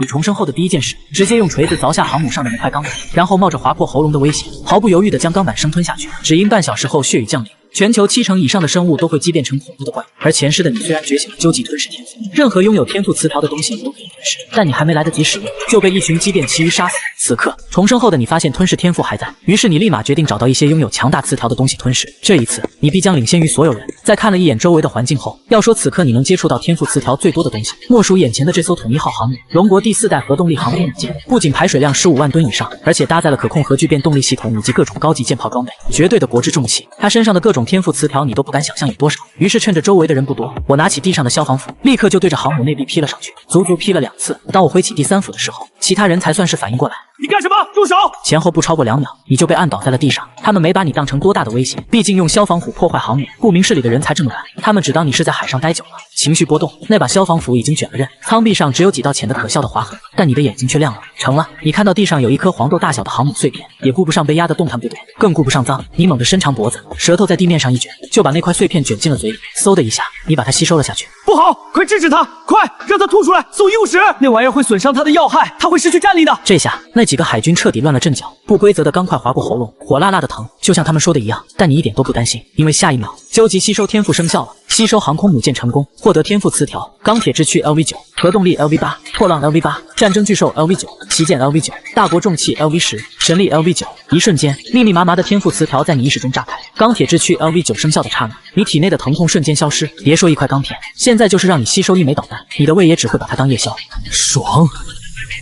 你重生后的第一件事，直接用锤子凿下航母上的那块钢板，然后冒着划破喉咙的危险，毫不犹豫地将钢板生吞下去。只因半小时后血雨降临。 全球70%以上的生物都会畸变成恐怖的怪物，而前世的你虽然觉醒了究极吞噬天赋，任何拥有天赋词条的东西你都可以吞噬，但你还没来得及使用，就被一群畸变奇鱼杀死。此刻，重生后的你发现吞噬天赋还在，于是你立马决定找到一些拥有强大词条的东西吞噬。这一次，你必将领先于所有人。在看了一眼周围的环境后，要说此刻你能接触到天赋词条最多的东西，莫属眼前的这艘统一号航母，龙国第4代核动力航空母舰，不仅排水量15万吨以上，而且搭载了可控核聚变动力系统以及各种高级舰炮装备，绝对的国之重器。它身上的各种天赋词条你都不敢想象有多少。于是趁着周围的人不多，我拿起地上的消防斧，立刻就对着航母内壁劈了上去，足足劈了2次。当我挥起第3斧的时候，其他人才算是反应过来。你干什么？住手！前后不超过2秒，你就被按倒在了地上。他们没把你当成多大的威胁，毕竟用消防斧破坏航母，顾名思义的人才这么干。他们只当你是在海上待久了，情绪波动，那把消防斧已经卷了刃，舱壁上只有几道浅的可笑的划痕，但你的眼睛却亮了。成了，你看到地上有一颗黄豆大小的航母碎片，也顾不上被压得动弹不得，更顾不上脏，你猛地伸长脖子，舌头在地面上一卷，就把那块碎片卷进了嘴里。嗖的一下，你把它吸收了下去。不好，快制止他！快让他吐出来，送医务室！那玩意儿会损伤他的要害，他会失去战力的。这下，那几个海军彻底乱了阵脚，不规则的钢块划过喉咙，火辣辣的疼，就像他们说的一样。但你一点都不担心，因为下一秒，究极吸收天赋生效了。吸收航空母舰成功，获得天赋词条：钢铁之躯 LV9、核动力 LV8、破浪 LV8、战争巨兽 LV9、旗舰 LV9、大国重器 LV10、神力 LV9。一瞬间，密密麻麻的天赋词条在你意识中炸开。钢铁之躯 LV9生效的刹那，你体内的疼痛瞬间消失。别说一块钢片，现在就是让你吸收1枚导弹，你的胃也只会把它当夜宵。爽！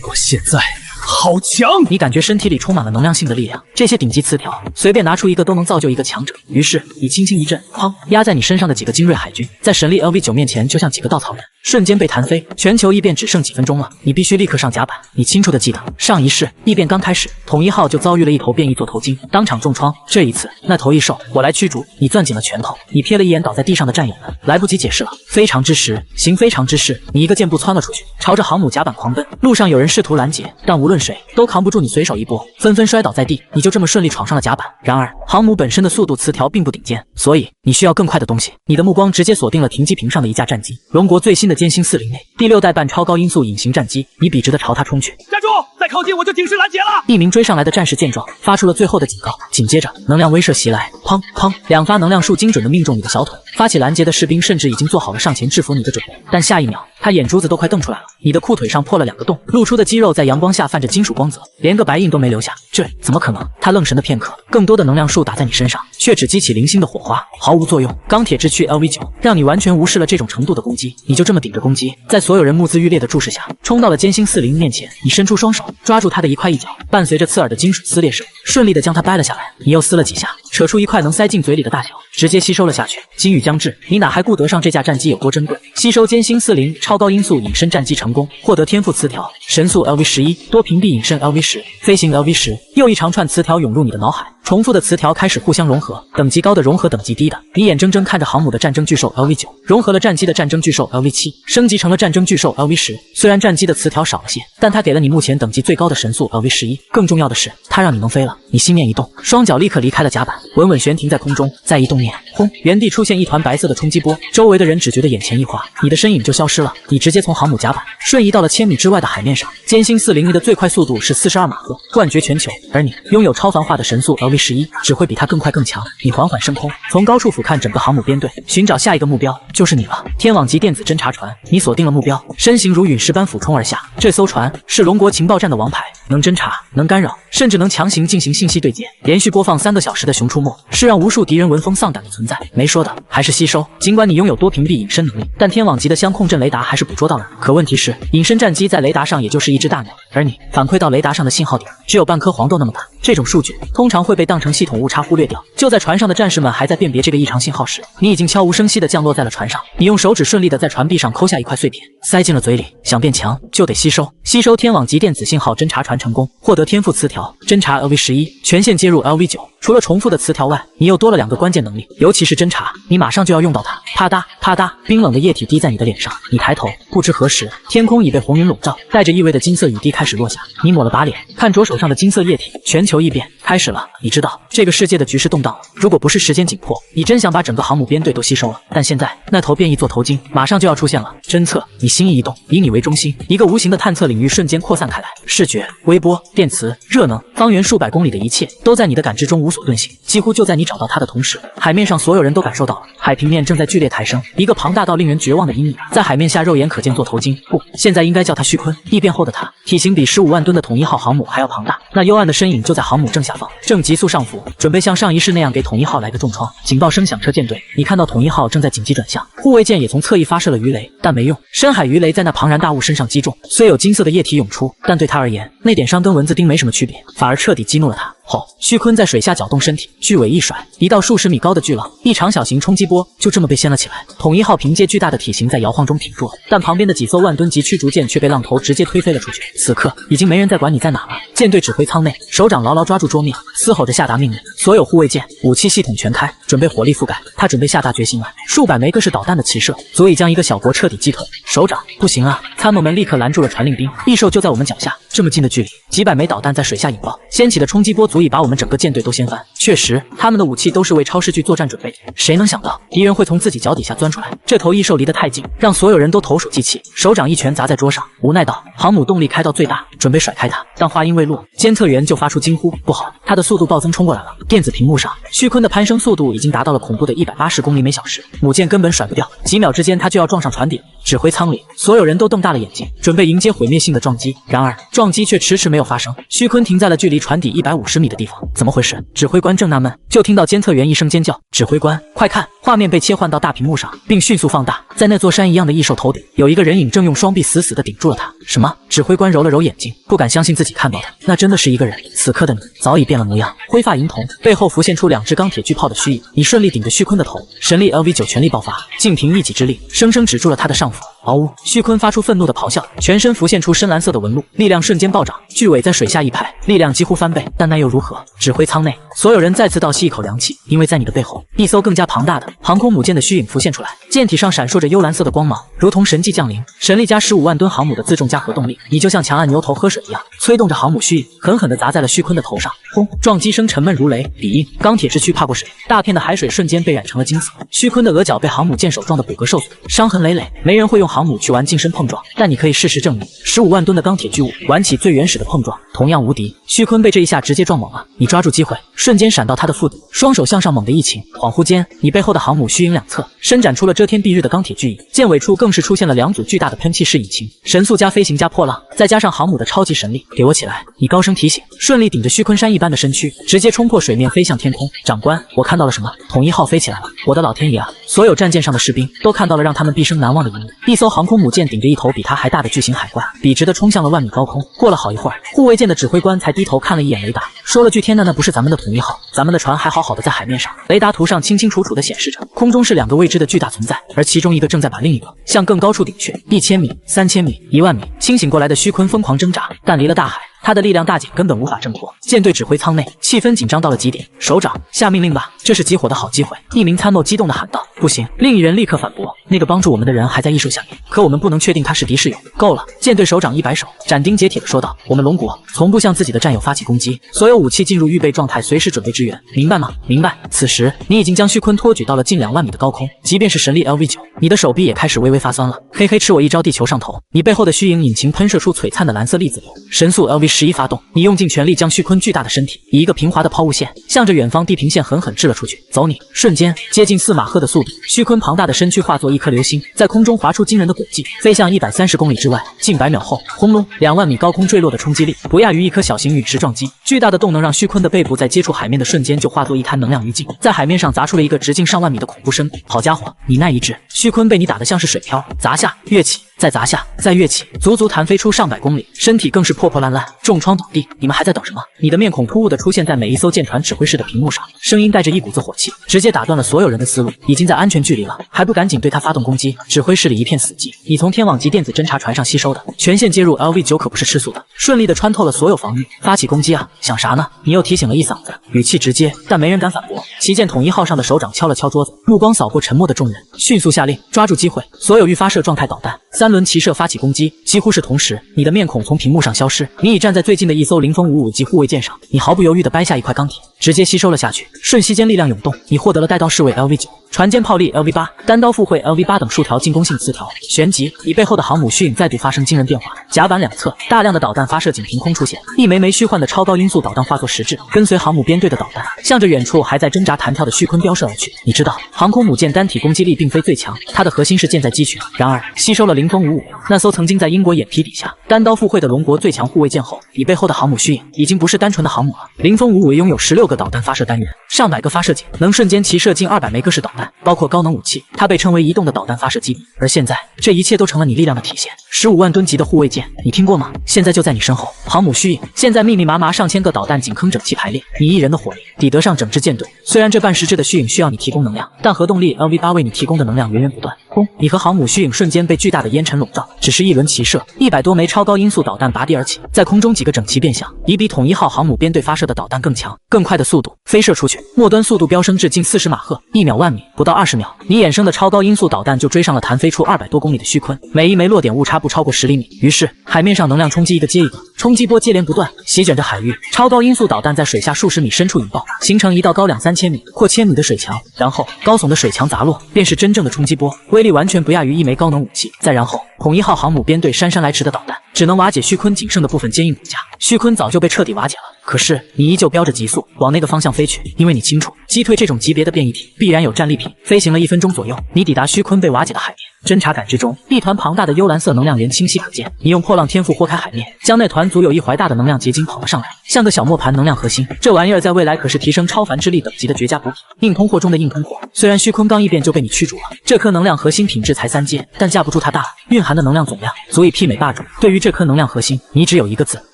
我现在好强！你感觉身体里充满了能量性的力量，这些顶级词条随便拿出一个都能造就一个强者。于是你轻轻一震，哐，压在你身上的几个精锐海军，在神力 LV9面前就像几个稻草人，瞬间被弹飞。全球异变只剩几分钟了，你必须立刻上甲板。你清楚的记得，上一世异变刚开始，统一号就遭遇了一头变异座头鲸，当场重创。这一次，那头异兽我来驱逐。你攥紧了拳头，你瞥了一眼倒在地上的战友们，来不及解释了。非常之时，行非常之事，你一个箭步窜了出去，朝着航母甲板狂奔。路上有人试图拦截，但无论谁都扛不住你随手一拨，纷纷摔倒在地。你就这么顺利闯上了甲板。然而，航母本身的速度词条并不顶尖，所以你需要更快的东西。你的目光直接锁定了停机坪上的一架战机，龙国最新的歼星40内第6代半超高音速隐形战机。你笔直的朝它冲去。站住！再靠近我就警示拦截了！一名追上来的战士见状，发出了最后的警告。紧接着，能量威慑袭来，砰砰，2发能量束精准的命中你的小腿。发起拦截的士兵甚至已经做好了上前制服你的准备，但下一秒，他眼珠子都快瞪出来了。你的裤腿上破了2个洞，露出的肌肉在阳光下泛着金属光泽，连个白印都没留下。这怎么可能？他愣神的片刻，更多的能量束打在你身上，却只激起零星的火花，毫无作用。钢铁之躯 LV9 让你完全无视了这种程度的攻击，你就这么顶着攻击，在所有人目眦欲裂的注视下，冲到了歼星40面前。你伸出双手，抓住他的一块一角，伴随着刺耳的金属撕裂声，顺利的将它掰了下来。你又撕了几下，扯出一块能塞进嘴里的大小，直接吸收了下去。金雨将至，你哪还顾得上这架战机有多珍贵？吸收歼星40超高音速隐身战机成功，获得天赋词条：神速 LV11、多屏蔽隐身 LV10、飞行 LV10。又一长串词条涌入你的脑海，重复的词条开始互相融合，等级高的融合等级低的。你眼睁睁看着航母的战争巨兽 LV9融合了战机的战争巨兽 LV7，升级成了战争巨兽 LV10。虽然战机的词条少了些，但它给了你目前等级最高的神速 LV11。更重要的是，它让你能飞了。你心念一动，双脚立刻离开了甲板，稳稳悬停在空中。再一动念，轰，原地出现一团白色的冲击波，周围的人只觉得眼前一花，你的身影就消失了。你直接从航母甲板瞬移到了1000米之外的海面上。歼星40的最快速度是42马赫，冠绝全球，而你拥有超凡化的神速 LV11，只会比它更快更强。你缓缓升空，从高处俯瞰整个航母编队，寻找下一个目标，就是你了。天网级电子侦察船，你锁定了目标，身形如陨石般俯冲而下。这艘船是龙国情报站的王牌，能侦察，能干扰，甚至能强行进行信息对接。连续播放3个小时的《熊出没》，是让无数敌人闻风丧胆的存在。没说的，还是吸收。尽管你拥有多屏蔽隐身能力，但天网级的相控阵雷达还是捕捉到了你。可问题是，隐身战机在雷达上也就是一只大鸟，而你反馈到雷达上的信号点只有半颗黄豆那么大。这种数据通常会被当成系统误差忽略掉。就在船上的战士们还在辨别这个异常信号时，你已经悄无声息地降落在了船上。你用手指顺利地在船壁上抠下一块碎片，塞进了嘴里。想变强就得吸收。吸收天网级电子信号侦察船成功，获得天赋词条：侦察 LV11，全线接入 LV9。除了重复的词条外，你又多了2个关键能力，尤其是侦查，你马上就要用到它。啪嗒啪嗒，冰冷的液体滴在你的脸上，你抬头，不知何时，天空已被红云笼罩，带着意味的金色雨滴开始落下。你抹了把脸，看着手上的金色液体，全球异变开始了。你知道这个世界的局势动荡了，如果不是时间紧迫，你真想把整个航母编队都吸收了。但现在那头变异座头鲸马上就要出现了。侦测，你心意一动，以你为中心，一个无形的探测领域瞬间扩散开来，视觉、微波、电磁、热能，方圆数百公里的一切都在你的感知中无所遁形。几乎就在你找到它的同时，海面上所有人都感受到了，海平面正在剧烈抬升，一个庞大到令人绝望的阴影在海面下肉眼可见。座头鲸，不，现在应该叫它旭鲲。异变后的它，体型比15万吨的统一号航母还要庞大，那幽暗的身影就在航母正下方，正急速上浮，准备像上一世那样给统一号来个重创。警报声响彻舰队，你看到统一号正在紧急转向，护卫舰也从侧翼发射了鱼雷，但没用，深海鱼雷在那庞然大物身上击中，虽有金色的液体涌出，但对他而言，那点伤跟蚊子叮没什么区别，反而彻底激怒了他。后，旭鲲在水下搅动身体，巨尾一甩，一道数10米高的巨浪，一场小型冲击波就这么被掀了起来。统一号凭借巨大的体型在摇晃中挺住了，但旁边的几艘万吨级驱逐舰却被浪头直接推飞了出去。此刻已经没人再管你在哪了，舰队指挥舱内，首长牢牢抓住桌面，嘶吼着下达命令，所有护卫舰武器系统全开，准备火力覆盖。他准备下大决心了，数百枚各式导弹的齐射，足以将一个小国彻底击退。首长，不行啊！参谋们立刻拦住了传令兵，异兽就在我们脚下，这么近的距离，几百枚导弹在水下引爆，掀起的冲击波足以把我们整个舰队都掀翻。确实，他们的武器都是为超视距作战准备的，谁能想到敌人会从自己脚底下钻出来？这头异兽离得太近，让所有人都投鼠忌器。首长一拳砸在桌上，无奈道：“航母动力开到最大，准备甩开它。”但话音未落，监测员就发出惊呼：“不好！”他的速度暴增冲过来了。电子屏幕上，旭鲲的攀升速度已经达到了恐怖的180公里每小时，母舰根本甩不掉，几秒之间他就要撞上船底。指挥舱里，所有人都瞪大了眼睛，准备迎接毁灭性的撞击。然而，撞击却迟迟没有发生。旭鲲停在了距离船底150米的地方，怎么回事？指挥官正纳闷，就听到监测员一声尖叫：“指挥官，快看！”画面被切换到大屏幕上，并迅速放大。在那座山一样的异兽头顶，有一个人影正用双臂死死地顶住了他。什么？指挥官揉了揉眼睛，不敢相信自己看到的，那真的是一个人。此刻的你早已变了模样，灰发银瞳，背后浮现出2只钢铁巨炮的虚影。你顺利顶着旭鲲的头，神力 LV9全力爆发，尽凭一己之力，生生止住了他的上浮。嗷呜！旭鲲发出愤怒的咆哮，全身浮现出深蓝色的纹路，力量瞬间暴涨，巨尾在水下一拍，力量几乎翻倍。但那又如何？指挥舱内，所有人再次倒吸一口凉气，因为在你的背后，一艘更加庞大的航空母舰的虚影浮现出来，舰体上闪烁着幽蓝色的光芒，如同神迹降临。神力加15万吨航母的自重加核动力，你就像强按牛头喝水一样，催动着航母虚影，狠狠地砸在了旭鲲的头上。轰！撞击声沉闷如雷，笔硬，钢铁之躯踏过水，大片的海水瞬间被染成了金色。旭鲲的额角被航母舰首撞的骨骼受损，伤痕累累。没人会用航母去玩近身碰撞，但你可以事实证明，15万吨的钢铁巨物玩起最原始的碰撞，同样无敌。旭鲲被这一下直接撞懵了，你抓住机会，瞬间闪到他的腹底，双手向上猛地一擎，恍惚间，你背后的航母虚影两侧伸展出了遮天蔽日的钢铁巨翼，舰尾处更是出现了2组巨大的喷气式引擎，神速加飞行加破浪，再加上航母的超级神力，给我起来！你高声提醒，顺利顶着旭鲲山一般的身躯，直接冲破水面飞向天空。长官，我看到了什么？统一号飞起来了！我的老天爷啊！所有战舰上的士兵都看到了让他们毕生难忘的一幕，一艘航空母舰顶着一头比它还大的巨型海怪，笔直地冲向了万米高空。过了好一会儿，护卫舰的指挥官才低头看了一眼雷达，说了句：“天哪，那不是咱们的统一号，咱们的船还好好的在海面上。”雷达图上清清楚楚地显示着，空中是2个未知的巨大存在，而其中一个正在把另一个向更高处顶去。1000米、3000米、1万米，清醒过来的旭鲲疯狂挣扎，但离了大海，他的力量大减，根本无法挣脱。舰队指挥舱内气氛紧张到了极点。首长，下命令吧，这是集火的好机会。一名参谋激动地喊道。不行，另一人立刻反驳，那个帮助我们的人还在异兽下面，可我们不能确定他是敌是友。够了！舰队首长一摆手，斩钉截铁地说道，我们龙国从不向自己的战友发起攻击，所有武器进入预备状态，随时准备支援，明白吗？明白。此时你已经将旭鲲托举到了近2万米的高空，即便是神力 LV9，你的手臂也开始微微发酸了。嘿嘿，吃我一招，地球上头！你背后的虚影引擎喷射出璀璨的蓝色粒子波，神速 LV11发动，你用尽全力将旭鲲巨大的身体以一个平滑的抛物线，向着远方地平线狠狠掷了出去。走你！瞬间，接近4马赫的速度，旭鲲庞大的身躯化作一颗流星，在空中划出惊人的轨迹，飞向130公里之外。近100秒后，轰隆，2万米高空坠落的冲击力不亚于一颗小型陨石撞击。巨大的动能让旭鲲的背部在接触海面的瞬间就化作一滩能量余烬，在海面上砸出了一个直径上万米的恐怖深谷。好家伙，你那一掷，旭鲲被你打得像是水漂，砸下跃起，再砸下，再跃起，足足弹飞出上百公里，身体更是破破烂烂。重创倒地，你们还在等什么？你的面孔突兀地出现在每一艘舰船指挥室的屏幕上，声音带着一股子火气，直接打断了所有人的思路。已经在安全距离了，还不赶紧对他发动攻击？指挥室里一片死寂。你从天网级电子侦察船上吸收的全线接入 LV9可不是吃素的，顺利地穿透了所有防御，发起攻击啊！想啥呢？你又提醒了一嗓子，语气直接，但没人敢反驳。旗舰统一号上的首长敲了敲桌子，目光扫过沉默的众人，迅速下令抓住机会，所有预发射状态导弹3轮齐射发起攻击。几乎是同时，你的面孔从屏幕上消失，你已站在最近的一艘零风55级护卫舰上，你毫不犹豫地掰下一块钢铁，直接吸收了下去。瞬息间力量涌动，你获得了带刀侍卫 LV9、船坚炮利 LV8、单刀赴会 LV8等数条进攻性词条。旋即，你背后的航母虚影再度发生惊人变化，甲板两侧大量的导弹发射井凭空出现，一枚枚虚幻的超高音速导弹化作实质，跟随航母编队的导弹，向着远处还在挣扎弹跳的旭鲲飙射而去。你知道，航空母舰单体攻击力并非最强，它的核心是舰载机群。然而，吸收了零风55那艘曾经在英国眼皮底下单刀赴会的龙国最强护卫舰后，你背后的航母虚影已经不是单纯的航母了。零风55拥有16个导弹发射单元，上百个发射井，能瞬间齐射近200枚各式导弹，包括高能武器。它被称为移动的导弹发射基地。而现在，这一切都成了你力量的体现。15万吨级的护卫舰，你听过吗？现在就在你身后，航母虚影。现在密密麻麻上千个导弹井坑整齐排列，你一人的火力抵得上整支舰队。虽然这半实质的虚影需要你提供能量，但核动力 LV8为你提供的能量源源不断。轰！你和航母虚影瞬间被巨大的烟尘笼罩，只是一轮齐射，100多枚超高音速导弹拔地而起，在空中几个整齐变向，以比统一号航母编队发射的导弹更强、更快的速度飞射出去，末端速度飙升至近40马赫，1秒万米，不到20秒，你衍生的超高音速导弹就追上了弹飞出200多公里的旭鲲，每一枚落点误差不超过10厘米。于是，海面上能量冲击一个接一个，冲击波接连不断，席卷着海域。超高音速导弹在水下数十米深处引爆，形成一道高2、3千米、阔1000米的水墙，然后高耸的水墙砸落，便是真正的冲击波，威力完全不亚于一枚高能武器。再然后，统一号航母编队姗姗来迟的导弹，只能瓦解旭鲲仅剩的部分坚硬骨架，旭鲲早就被彻底瓦解了。可是你依旧飙着急速往那个方向飞去，因为你清楚，击退这种级别的变异体必然有战利品。飞行了1分钟左右，你抵达旭鲲被瓦解的海面。侦察感知中，一团庞大的幽蓝色能量源清晰可见。你用破浪天赋豁开海面，将那团足有1怀大的能量结晶跑了上来，像个小磨盘能量核心。这玩意儿在未来可是提升超凡之力等级的绝佳补品，硬通货中的硬通货。虽然旭鲲刚一变就被你驱逐了，这颗能量核心品质才3阶，但架不住它大，蕴含的能量总量足以媲美霸主。对于这颗能量核心，你只有一个字：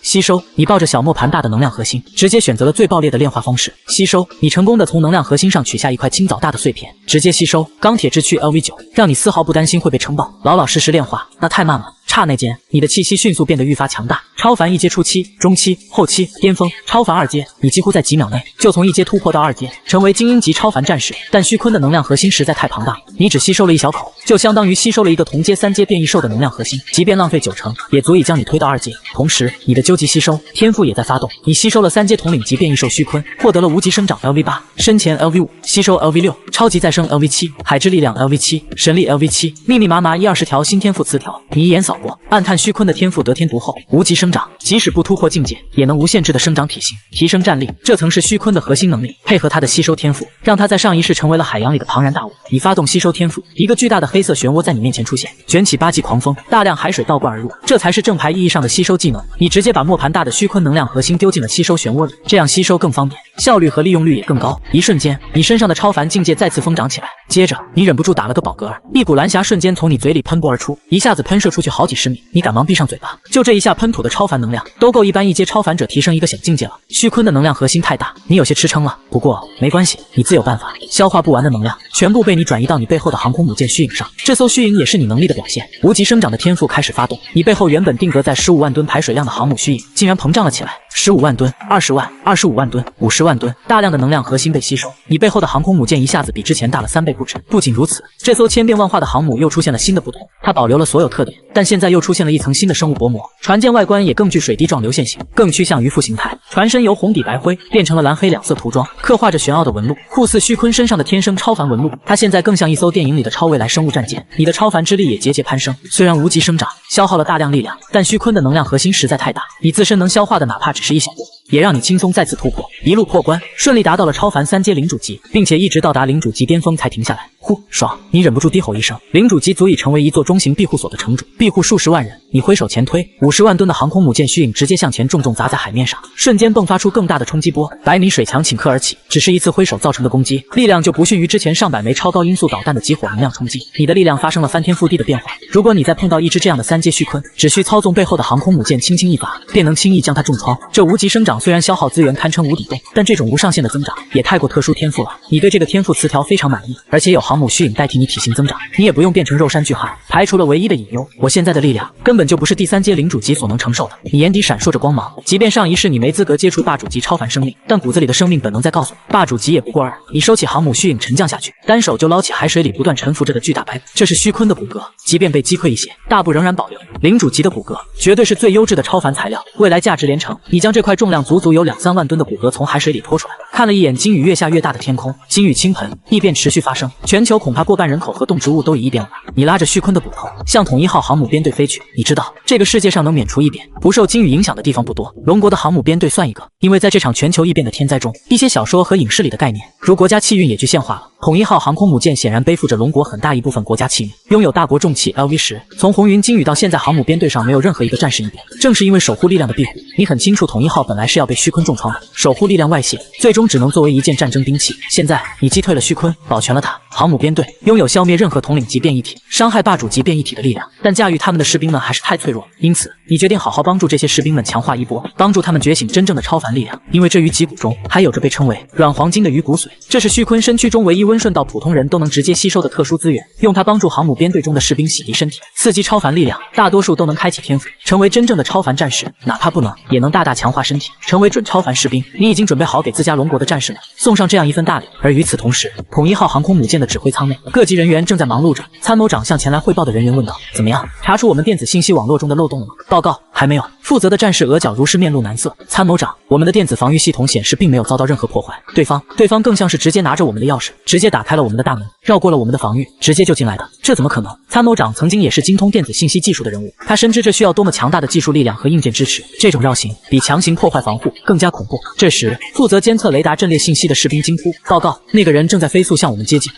吸收。你抱着小磨盘大的能量核心，直接选择了最爆裂的炼化方式——吸收。你成功的从能量核心上取下一块青枣大的碎片，直接吸收。钢铁之躯 LV9，让你丝毫不担心会被撑爆。老实实炼化，那太慢了。刹那间，你的气息迅速变得愈发强大，超凡1阶初期、中期、后期、巅峰，超凡2阶，你几乎在几秒内就从1阶突破到2阶，成为精英级超凡战士。但旭鲲的能量核心实在太庞大，你只吸收了1小口，就相当于吸收了一个同阶3阶变异兽的能量核心，即便浪费90%，也足以将你推到2阶。同时，你的究极吸收天赋也在发动，你吸收了3阶统领级变异兽旭鲲，获得了无极生长 LV8、深潜 LV5、吸收 LV6、超级再生 LV7、海之力量 LV7、神力 LV7，密密麻麻1-20条新天赋词条，你一眼扫过，暗叹旭鲲的天赋得天独厚，无极生长，即使不突破境界，也能无限制的生长体型，提升战力。这曾是旭鲲的核心能力，配合他的吸收天赋，让他在上一世成为了海洋里的庞然大物。你发动吸收天赋，一个巨大的黑色漩涡在你面前出现，卷起8级狂风，大量海水倒灌而入，这才是正牌意义上的吸收技能。你直接把磨盘大的旭鲲能量核心丢进了吸收漩涡里，这样吸收更方便，效率和利用率也更高。一瞬间，你身上的超凡境界再次疯长起来。接着，你忍不住打了个饱嗝，一股蓝霞瞬间从你嘴里喷薄而出，一下子喷射出去好几十米。你赶忙闭上嘴巴，就这一下喷吐的超凡能量，都够一般1阶超凡者提升一个小境界了。旭鲲的能量核心太大，你有些吃撑了。不过没关系，你自有办法。消化不完的能量，全部被你转移到你背后的航空母舰虚影上。这艘虚影也是你能力的表现。无极生长的天赋开始发动，你背后原本定格在15万吨排水量的航母虚影，竟然膨胀了起来。15万吨、20万、25万吨、50万吨，大量的能量核心被吸收，你背后的航空母舰一下子比之前大了3倍不止。不仅如此，这艘千变万化的航母又出现了新的不同，它保留了所有特点，但现在又出现了一层新的生物薄膜。船舰外观也更具水滴状流线型，更趋向于复形态。船身由红底白灰变成了蓝黑2色涂装，刻画着玄奥的纹路，酷似旭鲲身上的天生超凡纹路。它现在更像一艘电影里的超未来生物战舰。你的超凡之力也节节攀升，虽然无极生长消耗了大量力量，但旭鲲的能量核心实在太大，你自身能消化的哪怕只是一小部分，也让你轻松再次突破，一路破关，顺利达到了超凡3阶领主级，并且一直到达领主级巅峰才停下来。呼，爽！你忍不住低吼一声。领主级足以成为一座中型庇护所的城主，庇护数十万人。你挥手前推，50万吨的航空母舰虚影直接向前重重砸在海面上，瞬间迸发出更大的冲击波，100米水墙顷刻而起。只是一次挥手造成的攻击，力量就不逊于之前上百枚超高音速导弹的集火能量冲击。你的力量发生了翻天覆地的变化。如果你再碰到一只这样的3阶虚鲲，只需操纵背后的航空母舰轻轻一拔，便能轻易将它重创。这无极生长虽然消耗资源堪称无底洞，但这种无上限的增长也太过特殊天赋了。你对这个天赋词条非常满意，而且有航母虚影代替你体型增长，你也不用变成肉山巨汉。排除了唯一的隐忧，我现在的力量根本就不是第3阶领主级所能承受的。你眼底闪烁着光芒，即便上一世你没资格接触霸主级超凡生命，但骨子里的生命本能在告诉你，霸主级也不过尔。你收起航母虚影沉降下去，单手就捞起海水里不断沉浮着的巨大白骨，这是虚鲲的骨骼，即便被击溃一些，大部仍然保留。领主级的骨骼绝对是最优质的超凡材料，未来价值连城。你将这块重量足足有2-3万吨的骨骼从海水里拖出来，看了一眼鲸鱼越下越大的天空，鲸鱼倾盆，异变持续发生，全球恐怕过半人口和动植物都已异变了吧。你拉着虚鲲的骨头向统一号航母编队飞去，你知道这个世界上能免除异变不受鲸鱼影响的地方不多，龙国的航母编队算一个。因为在这场全球异变的天灾中，一些小说和影视里的概念如国家气运也具现化了。统一号航空母舰显然背负着龙国很大一部分国家气运，拥有大国重器 LV10。从红云鲸鱼到现在航母编队上没有任何一个战士异变，正是因为守护力量的庇护。你很清楚统一号本来是要被虚鲲重创的，守护力量外泄，最终只能作为一件战争兵器。现在你击退了虚鲲，保全了它。航母编队拥有消灭任何统领级变异体、伤害霸主级变异体的力量，但驾驭他们的士兵们还是太脆弱了。因此你决定好好帮助这些士兵们强化一波，帮助他们觉醒真正的超凡力量。因为这鱼脊骨中还有着被称为软黄金的鱼骨髓，这是虚鲲身躯中唯一温顺到普通人都能直接吸收的特殊资源，用它帮助航母编队中的士兵洗涤身体，刺激超凡力量。大多数都能开启天赋，成为真正的超凡战士，哪怕不能也能大大强化身体，成为准超凡士兵。你已经准备好给自家龙国的战士们送上这样一份大礼。而与此同时，统一号航空母舰的指挥舱内，各级人员正在忙碌着。参谋长向前来汇报的人员问道：怎么样，查出我们电子信息网络中的漏洞了吗？报告，还没有。负责的战士额角如是面露难色。参谋长，我们的电子防御系统显示并没有遭到任何破坏。对方更像是直接拿着我们的钥匙，直接打开了我们的大门，绕过了我们的防御，直接就进来的。这怎么可能？参谋长曾经也是精通电子信息技术的人物，他深知这需要多么强大的技术力量和硬件支持。这种绕行比强行破坏防护更加恐怖。这时，负责监测雷达阵列信息的士兵惊呼：报告，那个人正在飞速向我们接近，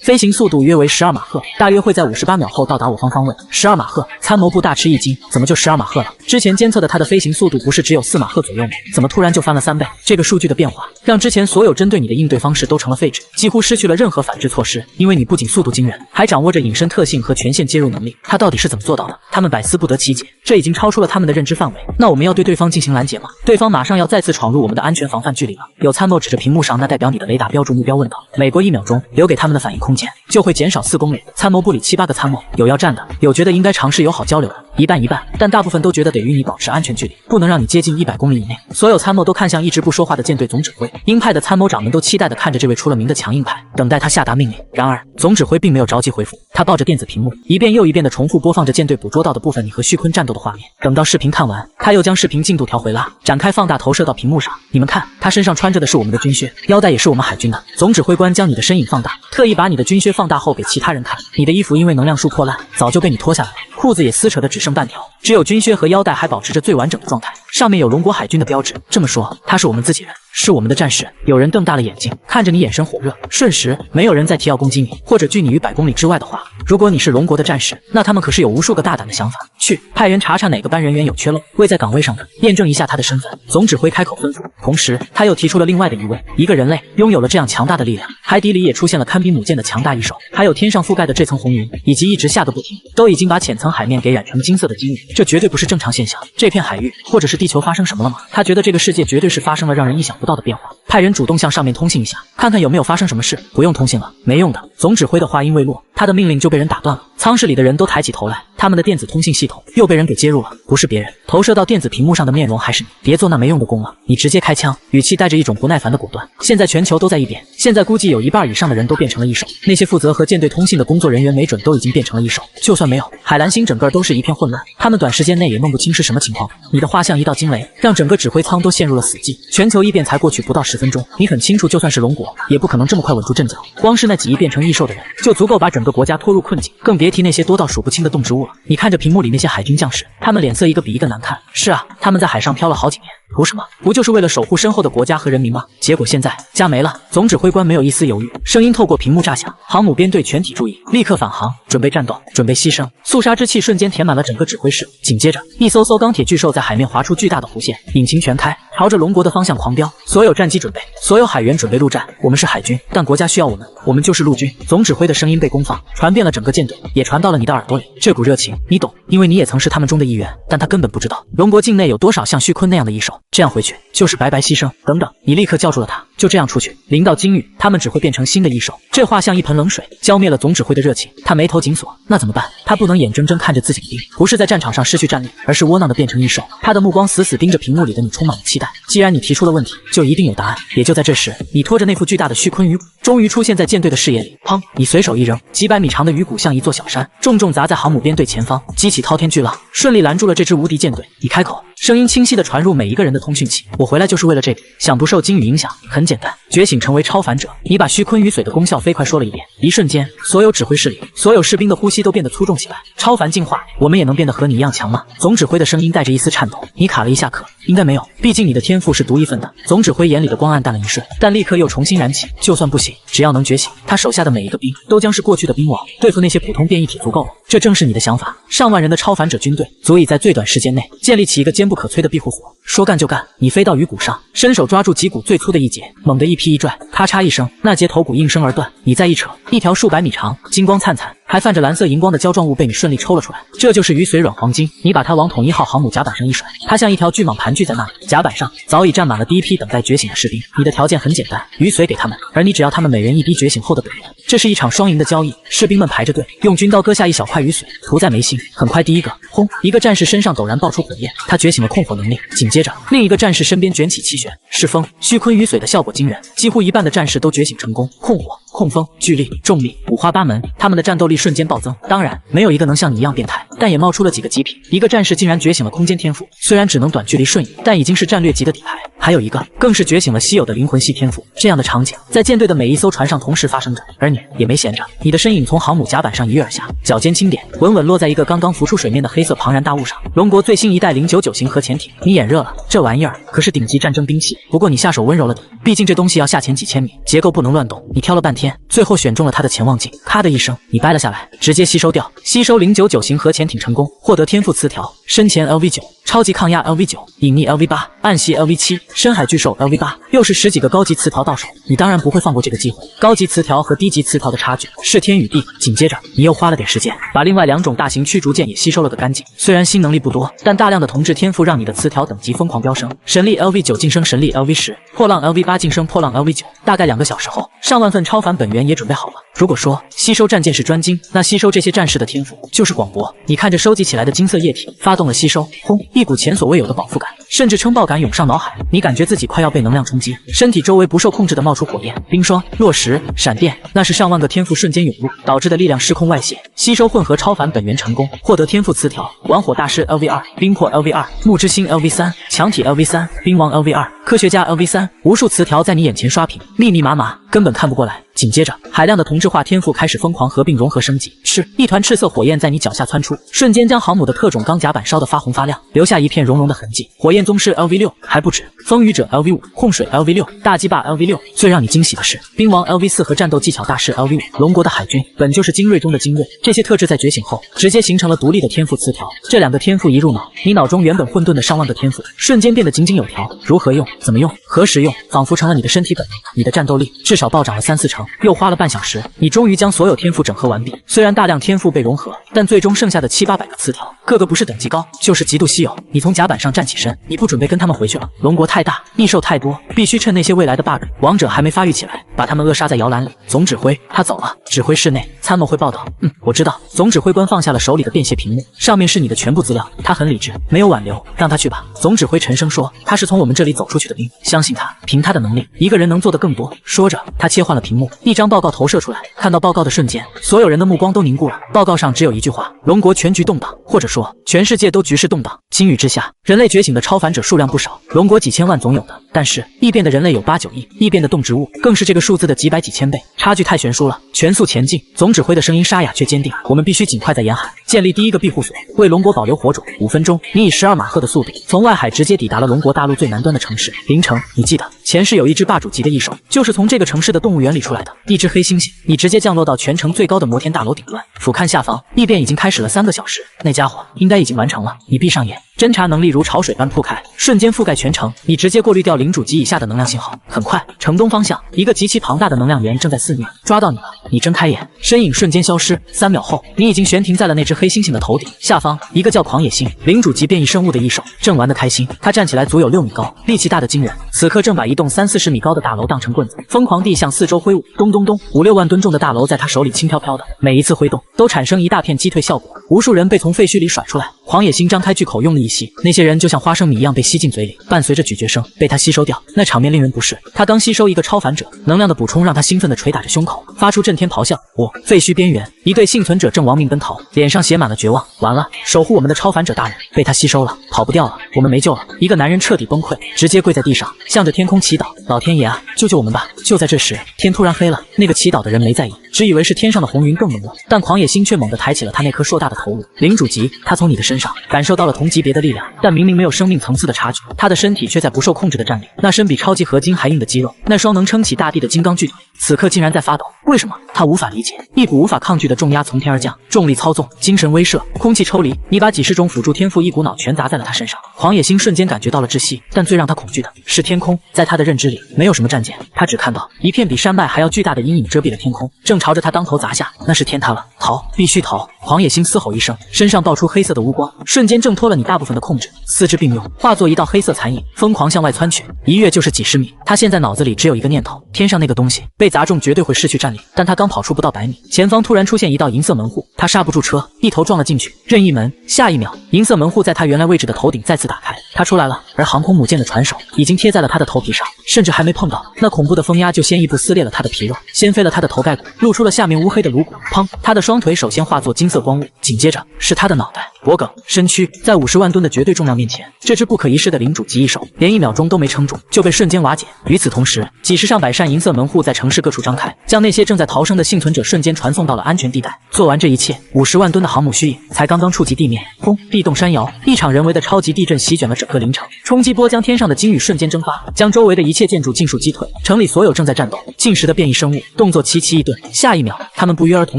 飞行速度约为12马赫，大约会在58秒后到达我方方位。12马赫，参谋部大吃一惊，怎么就12马赫了？之前监测的他的飞行速度不是只有4马赫左右吗？怎么突然就翻了3倍？这个数据的变化，让之前所有针对你的应对方式都成了废纸，几乎失去了任何反制措施。因为你不仅速度惊人，还掌握着隐身特性和权限接入能力。他到底是怎么做到的？他们百思不得其解，这已经超出了他们的认知范围。那我们要对对方进行拦截吗？对方马上要再次闯入我们的安全防范距离了。有参谋指着屏幕上那代表你的雷达标注目标问道：每过1秒钟，留给他们的反应空间就会减少4公里。参谋部里7、8个参谋，有要战的，有觉得应该尝试友好交流的，一半一半，但大部分都觉得得与你保持安全距离，不能让你接近100公里以内。所有参谋都看向一直不说话的舰队总指挥，鹰派的参谋长们都期待地看着这位出了名的强硬派，等待他下达命令。然而总指挥并没有着急回复，他抱着电子屏幕一遍又一遍地重复播放着舰队捕捉到的部分你和虚鲲战斗的画面。等到视频看完，他又将视频进度条回拉，展开放大投射到屏幕上。你们看，他身上穿着的是我们的军靴，腰带也是我们海军的。总指挥官将你的身影放大，特意把你的军靴放大后给其他人看。你的衣服因为能量束破烂，早就被你脱下来了，裤子也撕扯得只剩半条，只有军靴和腰带还保持着最完整的状态，上面有龙国海军的标志。这么说，他是我们自己人，是我们的战士。有人瞪大了眼睛，看着你眼神火热。瞬时，没有人再提要攻击你，或者拒你于100公里之外的话。如果你是龙国的战士，那他们可是有无数个大胆的想法。去，派人查查哪个班人员有缺漏，未在岗位上的，验证一下他的身份。总指挥开口吩咐，同时他又提出了另外的疑问：一个人类拥有了这样强大的力量，海底里也出现了堪比母舰的强大一手，还有天上覆盖的这层红云，以及一直下个不停，都已经把浅层海面给染成金色的金鱼，这绝对不是正常现象。这片海域或者是地球发生什么了吗？他觉得这个世界绝对是发生了让人意想不到的变化。派人主动向上面通信一下，看看有没有发生什么事。不用通信了，没用的。总指挥的话音未落，他的命令就被人打断了。舱室里的人都抬起头来，他们的电子通信系统又被人给接入了。不是别人，投射到电子屏幕上的面容还是你。别做那没用的工了，你直接开枪，语气带着一种不耐烦的果断。现在全球都在异变，现在估计有1半以上的人都变成了异手，那些负责和舰队通信的工作人员没准都已经变成了异手。就算没有，海蓝星整个都是一片混乱，他们短时间内也弄不清是什么情况。你的画像一道惊雷，让整个指挥舱都陷入了死寂。全球异变才过去不到10分钟，你很清楚，就算是龙国，也不可能这么快稳住阵脚。光是那几亿变成异兽的人，就足够把整个国家拖入困境，更别提那些多到数不清的动植物了。你看着屏幕里那些海军将士，他们脸色一个比一个难看。是啊，他们在海上漂了好几年，图什么？不就是为了守护身后的国家和人民吗？结果现在家没了。总指挥官没有一丝犹豫，声音透过屏幕炸响：航母编队全体注意，立刻返航，准备战斗，准备牺牲。肃杀之气瞬间填满了整个指挥室。紧接着，一艘艘钢铁巨兽在海面划出巨大的弧线，引擎全开，朝着龙国的方向狂飙。所有战机准备，所有海员准备陆战。我们是海军，但国家需要我们，我们就是陆军。总指挥的声音被公放，传遍了整个舰队，也传到了你的耳朵里。这股热情，你懂，因为你也曾是他们中的一员。但他根本不知道，龙国境内有多少像旭坤那样的异兽，这样回去就是白白牺牲。等等，你立刻叫住了他，就这样出去，临到鲸鱼，他们只会变成新的异兽。这话像一盆冷水，浇灭了总指挥的热情。他眉头紧锁，那怎么办？他不能眼睁睁看着自己的兵，不是在战场上失去战力，而是窝囊的变成异兽。他的目光死死盯着屏幕里的你，充满了期待。既然你提出了问题，就一定有答案。也就在这时，你拖着那副巨大的旭坤鱼骨，终于出现在舰队的视野里。砰！你随手一扔，几百米长的鱼骨像一座小山，重重砸在航母编队前方，激起滔天巨浪，顺利拦住了这支无敌舰队。你开口，声音清晰地传入每一个人的通讯器。我回来就是为了这个，想不受鲸鱼影响，很简单，觉醒成为超凡者。你把旭坤鱼髓的功效飞快说了一遍，一瞬间，所有指挥室里，所有士兵的呼吸都变得粗重起来。超凡进化，我们也能变得和你一样强吗？总指挥的声音带着一丝颤抖。你卡了一下壳，应该没有，毕竟你的天赋是独一份的。总指挥眼里的光暗淡了一瞬，但立刻又重新燃起。就算不行，只要能觉醒，他手下的每一个兵都将是过去的兵王，对付那些普通变异体足够了。这正是你的想法。上万人的超凡者军队，足以在最短时间内建立起一个坚不可摧的庇护所。说干就干，你飞到鱼骨上，伸手抓住脊骨最粗的一节，猛地一劈一拽，咔嚓一声，那节头骨应声而断。你再一扯，一条数百米长、金光灿灿，还泛着蓝色荧光的胶状物被你顺利抽了出来。这就是鱼髓软黄金。你把它往统一号航母甲板上一甩，它像一条巨蟒盘踞在那里。甲板上早已站满了第一批等待觉醒的士兵。你的条件很简单，鱼髓给他们，而你只要他们每人一滴觉醒后的本源。这是一场双赢的交易。士兵们排着队，用军刀割下一小块鱼髓，涂在眉心。很快，第一个，轰！一个战士身上陡然爆出火焰，他觉醒了控火能力。紧接着，另一个战士身边卷起气旋，是风。旭坤鱼髓的效果惊人，几乎一半的战士都觉醒成功。控火、控风、巨力、重力，五花八门，他们的战斗力瞬间暴增。当然，没有一个能像你一样变态，但也冒出了几个极品。一个战士竟然觉醒了空间天赋，虽然只能短距离瞬移，但已经是战略级的底牌。还有一个更是觉醒了稀有的灵魂系天赋。这样的场景在舰队的每一艘船上同时发生着，而你也没闲着。你的身影从航母甲板上一跃而下，脚尖轻点，稳稳落在一个刚刚浮出水面的黑色庞然大物上。龙国最新一代099型核潜艇，你眼热了，这玩意儿可是顶级战争兵器。不过你下手温柔了点，毕竟这东西要下潜几千米，结构不能乱动。你挑了半天，最后选中了它的潜望镜，咔的一声，你掰了下来，直接吸收掉。吸收099型核潜艇成功，获得天赋词条：深潜 LV9、超级抗压 LV9、隐匿 LV8、暗袭 LV7、深海巨兽 LV8，又是10几个高级词条到手，你当然不会放过这个机会。高级词条和低级词条的差距是天与地。紧接着，你又花了点时间，把另外2种大型驱逐舰也吸收了个干净。虽然新能力不多，但大量的同质天赋让你的词条等级疯狂飙升。神力 LV9晋升神力 LV10，破浪 LV8晋升破浪 LV9。大概2个小时后，上万份超凡本源也准备好了。如果说吸收战舰是专精，那吸收这些战士的天赋就是广博。你看着收集起来的金色液体，发动了吸收，轰！一股前所未有的饱腹感，甚至撑爆感涌上脑海。你感觉自己快要被能量冲击，身体周围不受控制的冒出火焰、冰霜、落石、闪电，那是上万个天赋瞬间涌入导致的力量失控外泄。吸收混合超凡本源成功，获得天赋词条：玩火大师 LV2、冰魄 LV2、木之星 LV3、强体 LV3、冰王 LV2、科学家 LV3。无数词条在你眼前刷屏，密密麻麻，根本看不过来。紧接着，海量的同质化天赋开始疯狂合并融合升级，是一团赤色火焰在你脚下窜出，瞬间将航母的特种钢甲板烧得发红发亮，留下一片熔融的痕迹。火焰宗师 LV6 还不止，风雨者 LV5、控水 LV6、大鸡巴 LV6。最让你惊喜的是，冰王 LV4和战斗技巧大师 LV5。龙国的海军本就是精锐中的精锐，这些特质在觉醒后直接形成了独立的天赋词条。这2个天赋一入脑，你脑中原本混沌的上万个天赋瞬间变得井井有条。如何用、怎么用、何时用，仿佛成了你的身体本能。你的战斗力至少暴涨了3-4成。又花了半小时，你终于将所有天赋整合完毕。虽然大量天赋被融合，但最终剩下的700-800个词条，个个不是等级高，就是极度稀有。你从甲板上站起身，你不准备跟他们回去了？龙国太大，异兽太多，必须趁那些未来的 bug 王者还没发育起来，把他们扼杀在摇篮里。总指挥他走了。指挥室内，参谋会报道。我知道。总指挥官放下了手里的便携屏幕，上面是你的全部资料。他很理智，没有挽留，让他去吧。总指挥沉声说，他是从我们这里走出去的兵，相信他，凭他的能力，一个人能做得更多。说着，他切换了屏幕，一张报告投射出来。看到报告的瞬间，所有人的目光都凝固了。报告上只有一句话：龙国全局动荡，或者说全世界都局势动荡。鲸鱼之下，人类觉醒的超凡者数量不少，龙国几千万总有的，但是异变的人类有8-9亿，异变的动植物更是这个数字的几百几千倍，差距太悬殊了。全速前进！总指挥的声音沙哑却坚定。我们必须尽快在沿海建立第一个庇护所，为龙国保留火种。5分钟，你以12马赫的速度从外海直接抵达了龙国大陆最南端的城市灵城。你记得前世有一只霸主级的异兽，就是从这个城市的动物园里出来的，一只黑猩猩。你直接降落到全城最高的摩天大楼顶端，俯瞰下方，异变已经开始了3个小时。那家伙应该已经完成了。你闭上眼。侦查能力如潮水般铺开，瞬间覆盖全城。你直接过滤掉领主级以下的能量信号。很快，城东方向一个极其庞大的能量源正在肆虐，抓到你了！你睁开眼，身影瞬间消失。3秒后，你已经悬停在了那只黑猩猩的头顶。下方，一个叫狂野星领主级变异生物的异兽正玩得开心。他站起来足有6米高，力气大得惊人。此刻正把一栋30-40米高的大楼当成棍子，疯狂地向四周挥舞。咚咚咚，5-6万吨重的大楼在他手里轻飘飘的，每一次挥动都产生一大片击退效果。无数人被从废墟里甩出来。狂野星张开巨口用力一吸，那些人就像花生米一样被吸进嘴里，伴随着咀嚼声被他吸收掉。那场面令人不适。他刚吸收一个超凡者能量的补充，让他兴奋地捶打着胸口，发出震天咆哮。废墟边缘，一对幸存者正亡命奔逃，脸上写满了绝望。完了，守护我们的超凡者大人被他吸收了，跑不掉了，我们没救了。一个男人彻底崩溃，直接跪在地上，向着天空祈祷：老天爷啊，救救我们吧！就在这时，天突然黑了。那个祈祷的人没在意，只以为是天上的红云更浓了。但狂野星却猛地抬起了他那颗硕大的头颅。领主级，他从你的身上感受到了同级别的力量，但明明没有生命层次的差距，他的身体却在不受控制的站立。那身比超级合金还硬的肌肉，那双能撑起大地的金刚巨腿，此刻竟然在发抖。为什么？他无法理解。一股无法抗拒的重压从天而降，重力操纵，精神威慑，空气抽离。你把几十种辅助天赋一股脑全砸在了他身上。狂野星瞬间感觉到了窒息，但最让他恐惧的是天空。在他的认知里，没有什么战舰，他只看到一片比山脉还要巨大的阴影遮蔽了天空，正朝着他当头砸下。那是天塌了！逃，必须逃！狂野星嘶吼一声，身上爆出黑色的乌光，瞬间挣脱了你大部分的控制，四肢并用，化作一道黑色残影，疯狂向外窜去，一跃就是几十米。他现在脑子里只有一个念头：天上那个东西被砸中绝对会失去战力。但他刚跑出不到100米，前方突然出现一道银色门户，他刹不住车，一头撞了进去，任意门。下一秒，银色门户在他原来位置的头顶再次打开，他出来了，而航空母舰的船手已经贴在了他的头皮上，甚至还没碰到，那恐怖的风压就先一步撕裂了他的皮肉，掀飞了他的头盖骨，露出了下面乌黑的颅骨。砰！他的双腿首先化作金色光雾，紧接着是他的脑袋、脖颈、身躯。在50万吨的绝对重量面前，这只不可一世的领主级异兽连1秒钟都没撑住，就被瞬间瓦解。与此同时，几十上百扇银色门户在城市各处张开，将那些正在逃生的幸存者瞬间传送到了安全地带。做完这一切，50万吨的航母虚影才刚刚触及地面。轰！地动山摇，一场人为的超级地震席卷了整个灵城，冲击波将天上的金雨瞬间蒸发，将周围的一切建筑尽数击退。城里所有正在战斗、进食的变异生物动作齐齐一顿，下一秒，他们不约而同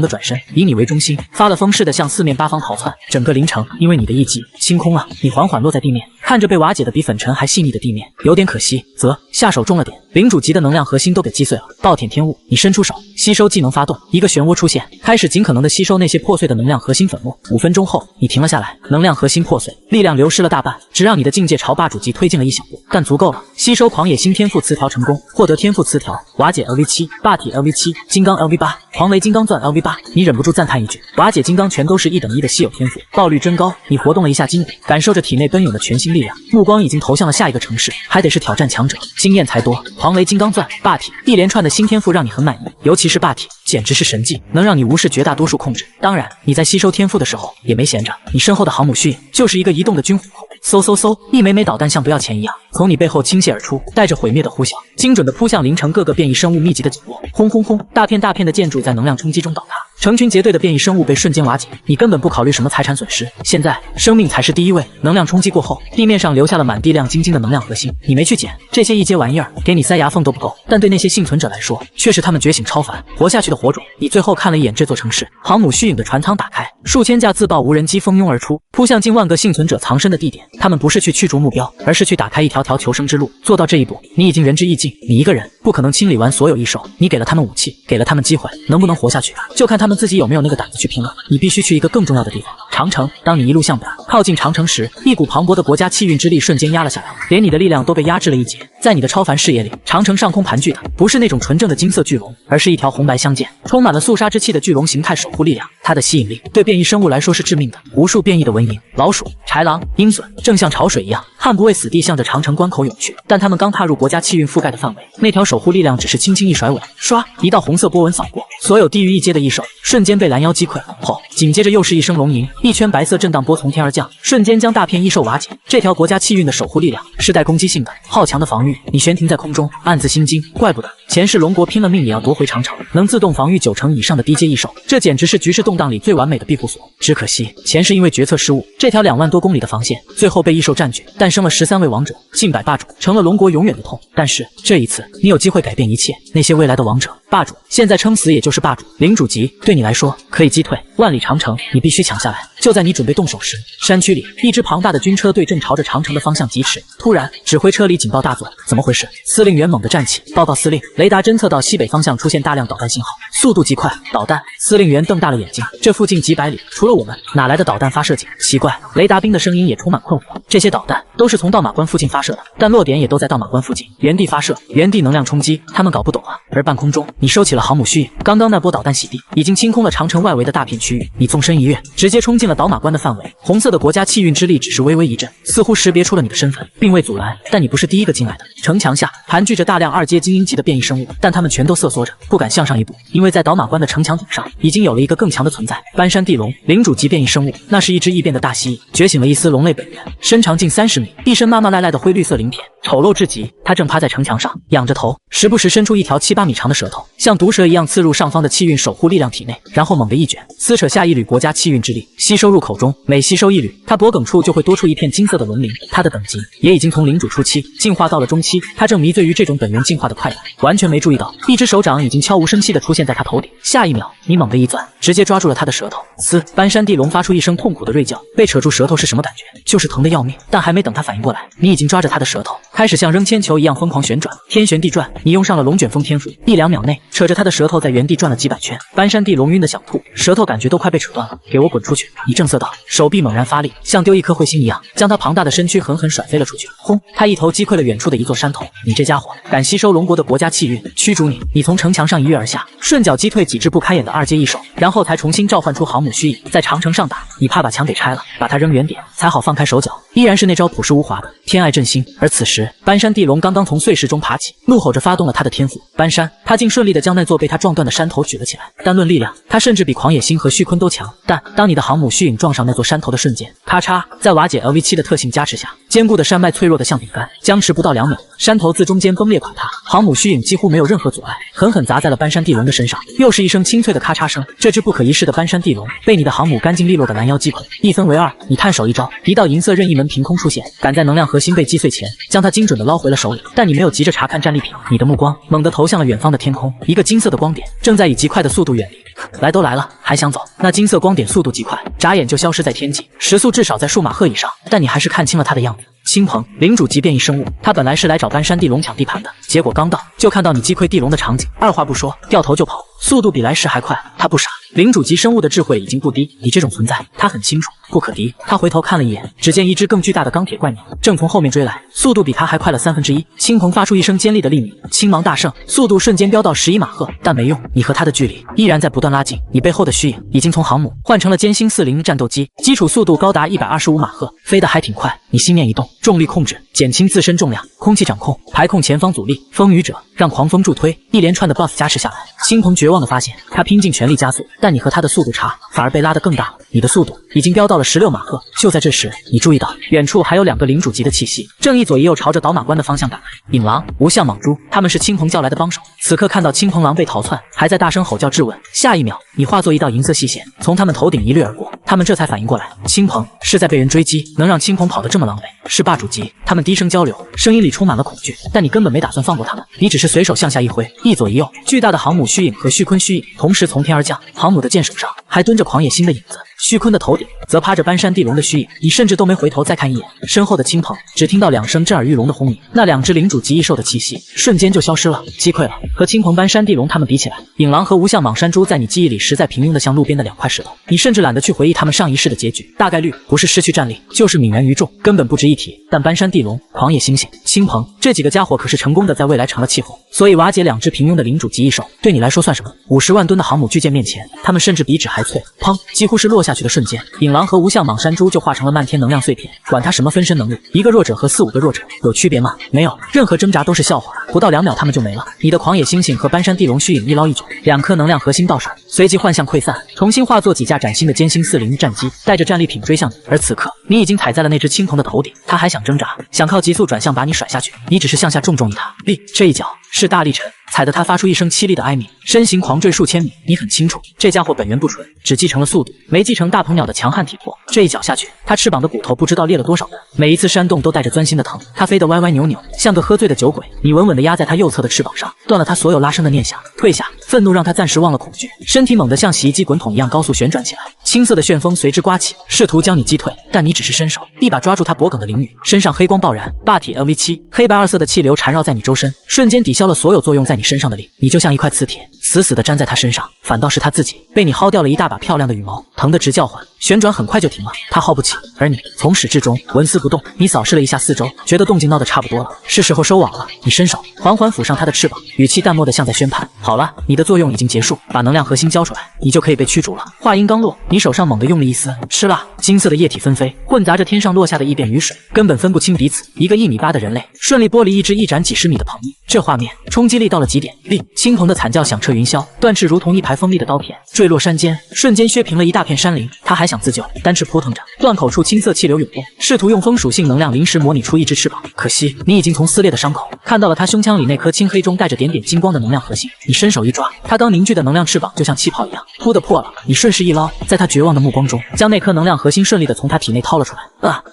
的转身，以你为中心，发了疯似的向四面八方逃窜。整个灵城因为你的一击清空了，你缓缓落在地面，看着被瓦解的比粉尘还细腻的地面，有点可惜，则下手重了点，领主级的能量核心都给击碎了。暴殄天物，你伸出手，吸收技能发动，一个漩涡出现，开始尽可能的吸收那些破碎的能量核心粉末。5分钟后，你停了下来，能量核心破碎，力量流失了大半，只让你的境界朝霸主级推进了一小步，但足够了。吸收狂野星天赋词条成功，获得天赋词条：瓦解 LV7，霸体 LV7，金刚 LV8，狂雷金刚钻 LV8。你忍不住赞叹一句：瓦解金刚全都是1等1的稀有天赋，爆率真高。你活动了一下筋骨，感受着体内奔涌的全新力量，目光已经投向了下一个城市，还得是挑战强者，经验才多。狂雷金刚钻、霸体，一连串的新天赋让你很满意，尤其是霸体，简直是神技，能让你无视绝大多数控制。当然，你在吸收天赋的时候也没闲着，你身后的航母虚影就是一个移动的军火库，嗖嗖嗖，一枚枚导弹像不要钱一样从你背后倾泻而出，带着毁灭的呼啸，精准的扑向凌晨各个变异生物密集的角落。轰轰轰，大片大片的建筑在能量冲击中倒塌，成群结队的变异生物被瞬间瓦解。你根本不考虑什么财产损失，现在生命才是第一位。能量冲击过后，地面上留下了满地亮晶晶的能量核心，你没去捡这些一阶玩意儿，给你塞牙缝都不够，但对那些幸存者来说，却是他们觉醒超凡活下去的火种。你最后看了一眼这座城市，航母虚影的船舱打开，数千架自爆无人机蜂拥而出，扑向近万个幸存者藏身的地点。他们不是去驱逐目标，而是去打开一条条求生之路。做到这一步，你已经仁至义尽。你一个人不可能清理完所有异兽，你给了他们武器，给了他们机会，能不能活下去，就看他们自己有没有那个胆子去拼了。你必须去一个更重要的地方，长城。当你一路向北靠近长城时，一股磅礴的国家气运之力瞬间压了下来，连你的力量都被压制了一截。在你的超凡视野里，长城上空盘踞的不是那种纯正的金色巨龙，而是一条红白相间、充满了肃杀之气的巨龙形态守护力量。它的吸引力对变异生物来说是致命的，无数变异的蚊蝇、老鼠、豺狼、鹰隼正像潮水一样悍不畏死地向着长城关口涌去。但他们刚踏入国家气运覆盖的范围，那条守护力量只是轻轻一甩尾，唰，一道红色波纹扫过，所有低于一阶的异兽瞬间被拦腰击溃。后，紧接着又是一声龙吟，一圈白色震荡波从天而降，瞬间将大片异兽瓦解。这条国家气运的守护力量是带攻击性的，好强的防御。你悬停在空中，暗自心惊，怪不得前世龙国拼了命也要夺回长城，能自动防御9成以上的低阶异兽，这简直是局势动荡里最完美的庇护所。只可惜前世因为决策失误，这条2万多公里的防线最后被异兽占据，诞生了13位王者，近百霸主，成了龙国永远的痛。但是这一次，你有机会改变一切。那些未来的王者、霸主，现在撑死也就是霸主、领主级，对你来说可以击退。万里长城，你必须抢下来。就在你准备动手时，山区里一支庞大的军车队正朝着长城的方向疾驰。突然，指挥车里警报大作，怎么回事？司令员猛地站起，报告司令，雷达侦测到西北方向出现大量导弹信号，速度极快。导弹？司令员瞪大了眼睛，这附近几百里除了我们，哪来的导弹发射井？奇怪，雷达兵的声音也充满困惑。这些导弹都是从道马关附近发射的，但落点也都在道马关附近，原地发射，原地能量冲击，他们搞不懂啊。而半空中，你收起了航母虚影，刚刚那波导弹洗地已经清空了长城外围的大片区域，你纵身一跃，直接冲进了导马关的范围。红色的国家气运之力只是微微一震，似乎识别出了你的身份，并未阻拦。但你不是第一个进来的。城墙下盘踞着大量2阶精英级的变异生物，但他们全都瑟缩着，不敢向上一步，因为在导马关的城墙顶上已经有了一个更强的存在——斑山地龙，领主级变异生物。那是一只异变的大蜥蜴，觉醒了一丝龙类本源，身长近30米，一身麻麻赖赖的灰绿色鳞片，丑陋至极。它正趴在城墙上，仰着头，时不时伸出一条7、8米长的舌头，像毒蛇一样刺入上方的气运守护力量体内，然后猛地一卷，撕扯下一缕国家气运之力，吸收入口中。每吸收一缕，它脖颈处就会多出一片金色的纹鳞。它的等级也已经从领主初期进化到了中期。它正迷醉于这种本源进化的快感，完全没注意到一只手掌已经悄无声息地出现在它头顶。下一秒，你猛地一攥，直接抓住了它的舌头。嘶！斑山地龙发出一声痛苦的锐叫。被扯住舌头是什么感觉？就是疼得要命。但还没等它反应过来，你已经抓着它的舌头，开始像扔铅球一样疯狂旋转，天旋地转。你用上了龙卷风天赋，1、2秒内扯着它的舌头在原地转了几百圈。斑山地龙晕得想吐，舌头感觉都快被扯断了。给我滚出去！你正色道，手臂猛然发力，像丢一颗彗星一样，将它庞大的身躯狠狠甩飞了出去。轰！它一头击溃了远处的一座山头。你这家伙敢吸收龙国的国家气运，驱逐你！你从城墙上一跃而下，顺脚击退几只不开眼的2阶异兽，然后才重新召唤出航母虚影，在长城上打。你怕把墙给拆了，把它扔远点，才好放开手脚。依然是那招朴实无华的天爱振兴。而此时，斑山地龙刚刚从碎石中爬起，怒吼着发动了他的天赋斑山。他竟顺利地将那座被他撞断的山头举了起来。单论力量，他甚至比狂野星和旭坤都强。但当你的航母虚影撞上那座山头的瞬间，咔嚓，在瓦解 LV7 的特性加持下，坚固的山脉脆弱的像饼干，僵持不到2秒，山头自中间崩裂垮塌。航母虚影几乎没有任何阻碍，狠狠砸在了斑山地龙的身上。又是一声清脆的咔嚓声，这只不可一世的斑山地龙被你的航母干净利落的拦腰击溃。1分为2，你探手一招，一道银色任意门凭空出现，赶在能量核心被击碎前，将它精准地捞回了手里。但你没有急着查看战利品，你的目光猛地投向了远方的天空，一个金色的光点正在以极快的速度远离。来都来了，还想走？那金色光点速度极快，眨眼就消失在天际，时速至少在数马赫以上。但你还是看清了它的样子。青鹏，领主级变异生物，他本来是来找斑山地龙抢地盘的，结果刚到就看到你击溃地龙的场景，二话不说掉头就跑，速度比来时还快。他不傻，领主级生物的智慧已经不低，你这种存在他很清楚，不可敌。他回头看了一眼，只见一只更巨大的钢铁怪鸟正从后面追来，速度比他还快了1/3。青鹏发出一声尖利的厉鸣，青芒大盛，速度瞬间飙到11马赫，但没用，你和他的距离依然在不断拉近。你背后的虚影已经从航母换成了歼星40战斗机，基础速度高达125马赫，飞得还挺快。你心念一动，重力控制，减轻自身重量，空气掌控，排控前方阻力，风雨者，让狂风助推，一连串的 buff 加持下来，青鹏绝望地发现，他拼尽全力加速，但你和他的速度差反而被拉得更大了。你的速度已经飙到了16马赫。就在这时，你注意到远处还有2个领主级的气息，正一左一右朝着导马关的方向打来。影狼、无相蟒蛛，他们是青鹏叫来的帮手。此刻看到青鹏狼狈逃窜，还在大声吼叫质问。下一秒，你化作一道银色细线，从他们头顶一掠而过。他们这才反应过来，青鹏是在被人追击，能让青鹏跑得这么狼狈，是霸主级。他们低声交流，声音里充满了恐惧，但你根本没打算放过他们，你只是随手向下一挥，一左一右，巨大的航母虚影和旭坤虚影同时从天而降，航母的剑手上还蹲着狂野星的影子，旭坤的头顶则趴着斑山地龙的虚影。你甚至都没回头再看一眼身后的青鹏，只听到2声震耳欲聋的轰鸣，那2只领主级异兽的气息瞬间就消失了，击溃了。和青鹏、斑山地龙他们比起来，影狼和无相蟒山猪在你记忆里实在平庸的像路边的2块石头，你甚至懒得去回忆他们上一世的结局，大概率不是失去战力，就是泯然于众，根本不值一提。但斑山地龙、狂野猩猩、青鹏这几个家伙可是成功的在未来成了气候，所以瓦解2只平庸的领主级异兽对你来说算什么？50万吨的航母巨舰面前，他们甚至比纸还脆。砰！几乎是落下去的瞬间，影狼和无相蟒山猪就化成了漫天能量碎片。管他什么分身能力，一个弱者和4、5个弱者有区别吗？没有，任何挣扎都是笑话。不到2秒他们就没了。你的狂野猩猩和斑山地龙虚影一捞一卷，2颗能量核心到手，随即幻象溃散，重新化作几架崭新的歼星40战机，带着战利品追向你。而此刻，你已经踩在了那只青铜的头顶，他还想挣扎，想靠急速转向把你甩下去，你只是向下重重一踏，这一脚是大力沉，踩得他发出一声凄厉的哀鸣，身形狂坠数千米。你很清楚，这家伙本源不纯，只继承了速度，没继承大鹏鸟的强悍体魄。这一脚下去，他翅膀的骨头不知道裂了多少根，每一次扇动都带着钻心的疼。他飞得歪歪扭扭，像个喝醉的酒鬼。你稳稳地压在他右侧的翅膀上，断了他所有拉伸的念想。退下，愤怒让他暂时忘了恐惧，身体猛地像洗衣机滚筒一样高速旋转起来，青色的旋风随之刮起，试图将你击退。但你只是伸手，一把抓住他脖颈的灵女，身上黑光爆燃，霸体 LV7，黑白二色的气流缠绕在你周身，瞬间抵消了所有作用在你身上的力。你就像一块磁铁，死死地粘在他身上，反倒是他自己被你薅掉了一大把漂亮的羽毛，疼得直叫唤。旋转很快就停了，他耗不起，而你从始至终纹丝不动。你扫视了一下四周，觉得动静闹得差不多了，是时候收网了。你伸手缓缓抚上他的翅膀，语气淡漠的像在宣判：好了，你的作用已经结束，把能量核心交出来，你就可以被驱逐了。话音刚落，你手上猛地用力一撕，吃啦！金色的液体纷飞，混杂着天上落下的异变雨水，根本分不清彼此。一个1.8米的人类顺利剥离一只一展几十米的鹏翼，这画面冲击力到了极点。令青铜的惨叫响彻云霄，断翅如同一排锋利的刀片坠落山间，瞬间削平了一大片山林。他还想自救，单翅扑腾着，断口处青色气流涌动，试图用风属性能量临时模拟出一只翅膀。可惜你已经从撕裂的伤口看到了他胸腔里那颗青黑中带着点点金光的能量核心。你伸手一抓，他刚凝聚的能量翅膀就像气泡一样噗的破了。你顺势一捞，在他绝望的目光中将那颗能量核心顺利的从他体内掏了出来。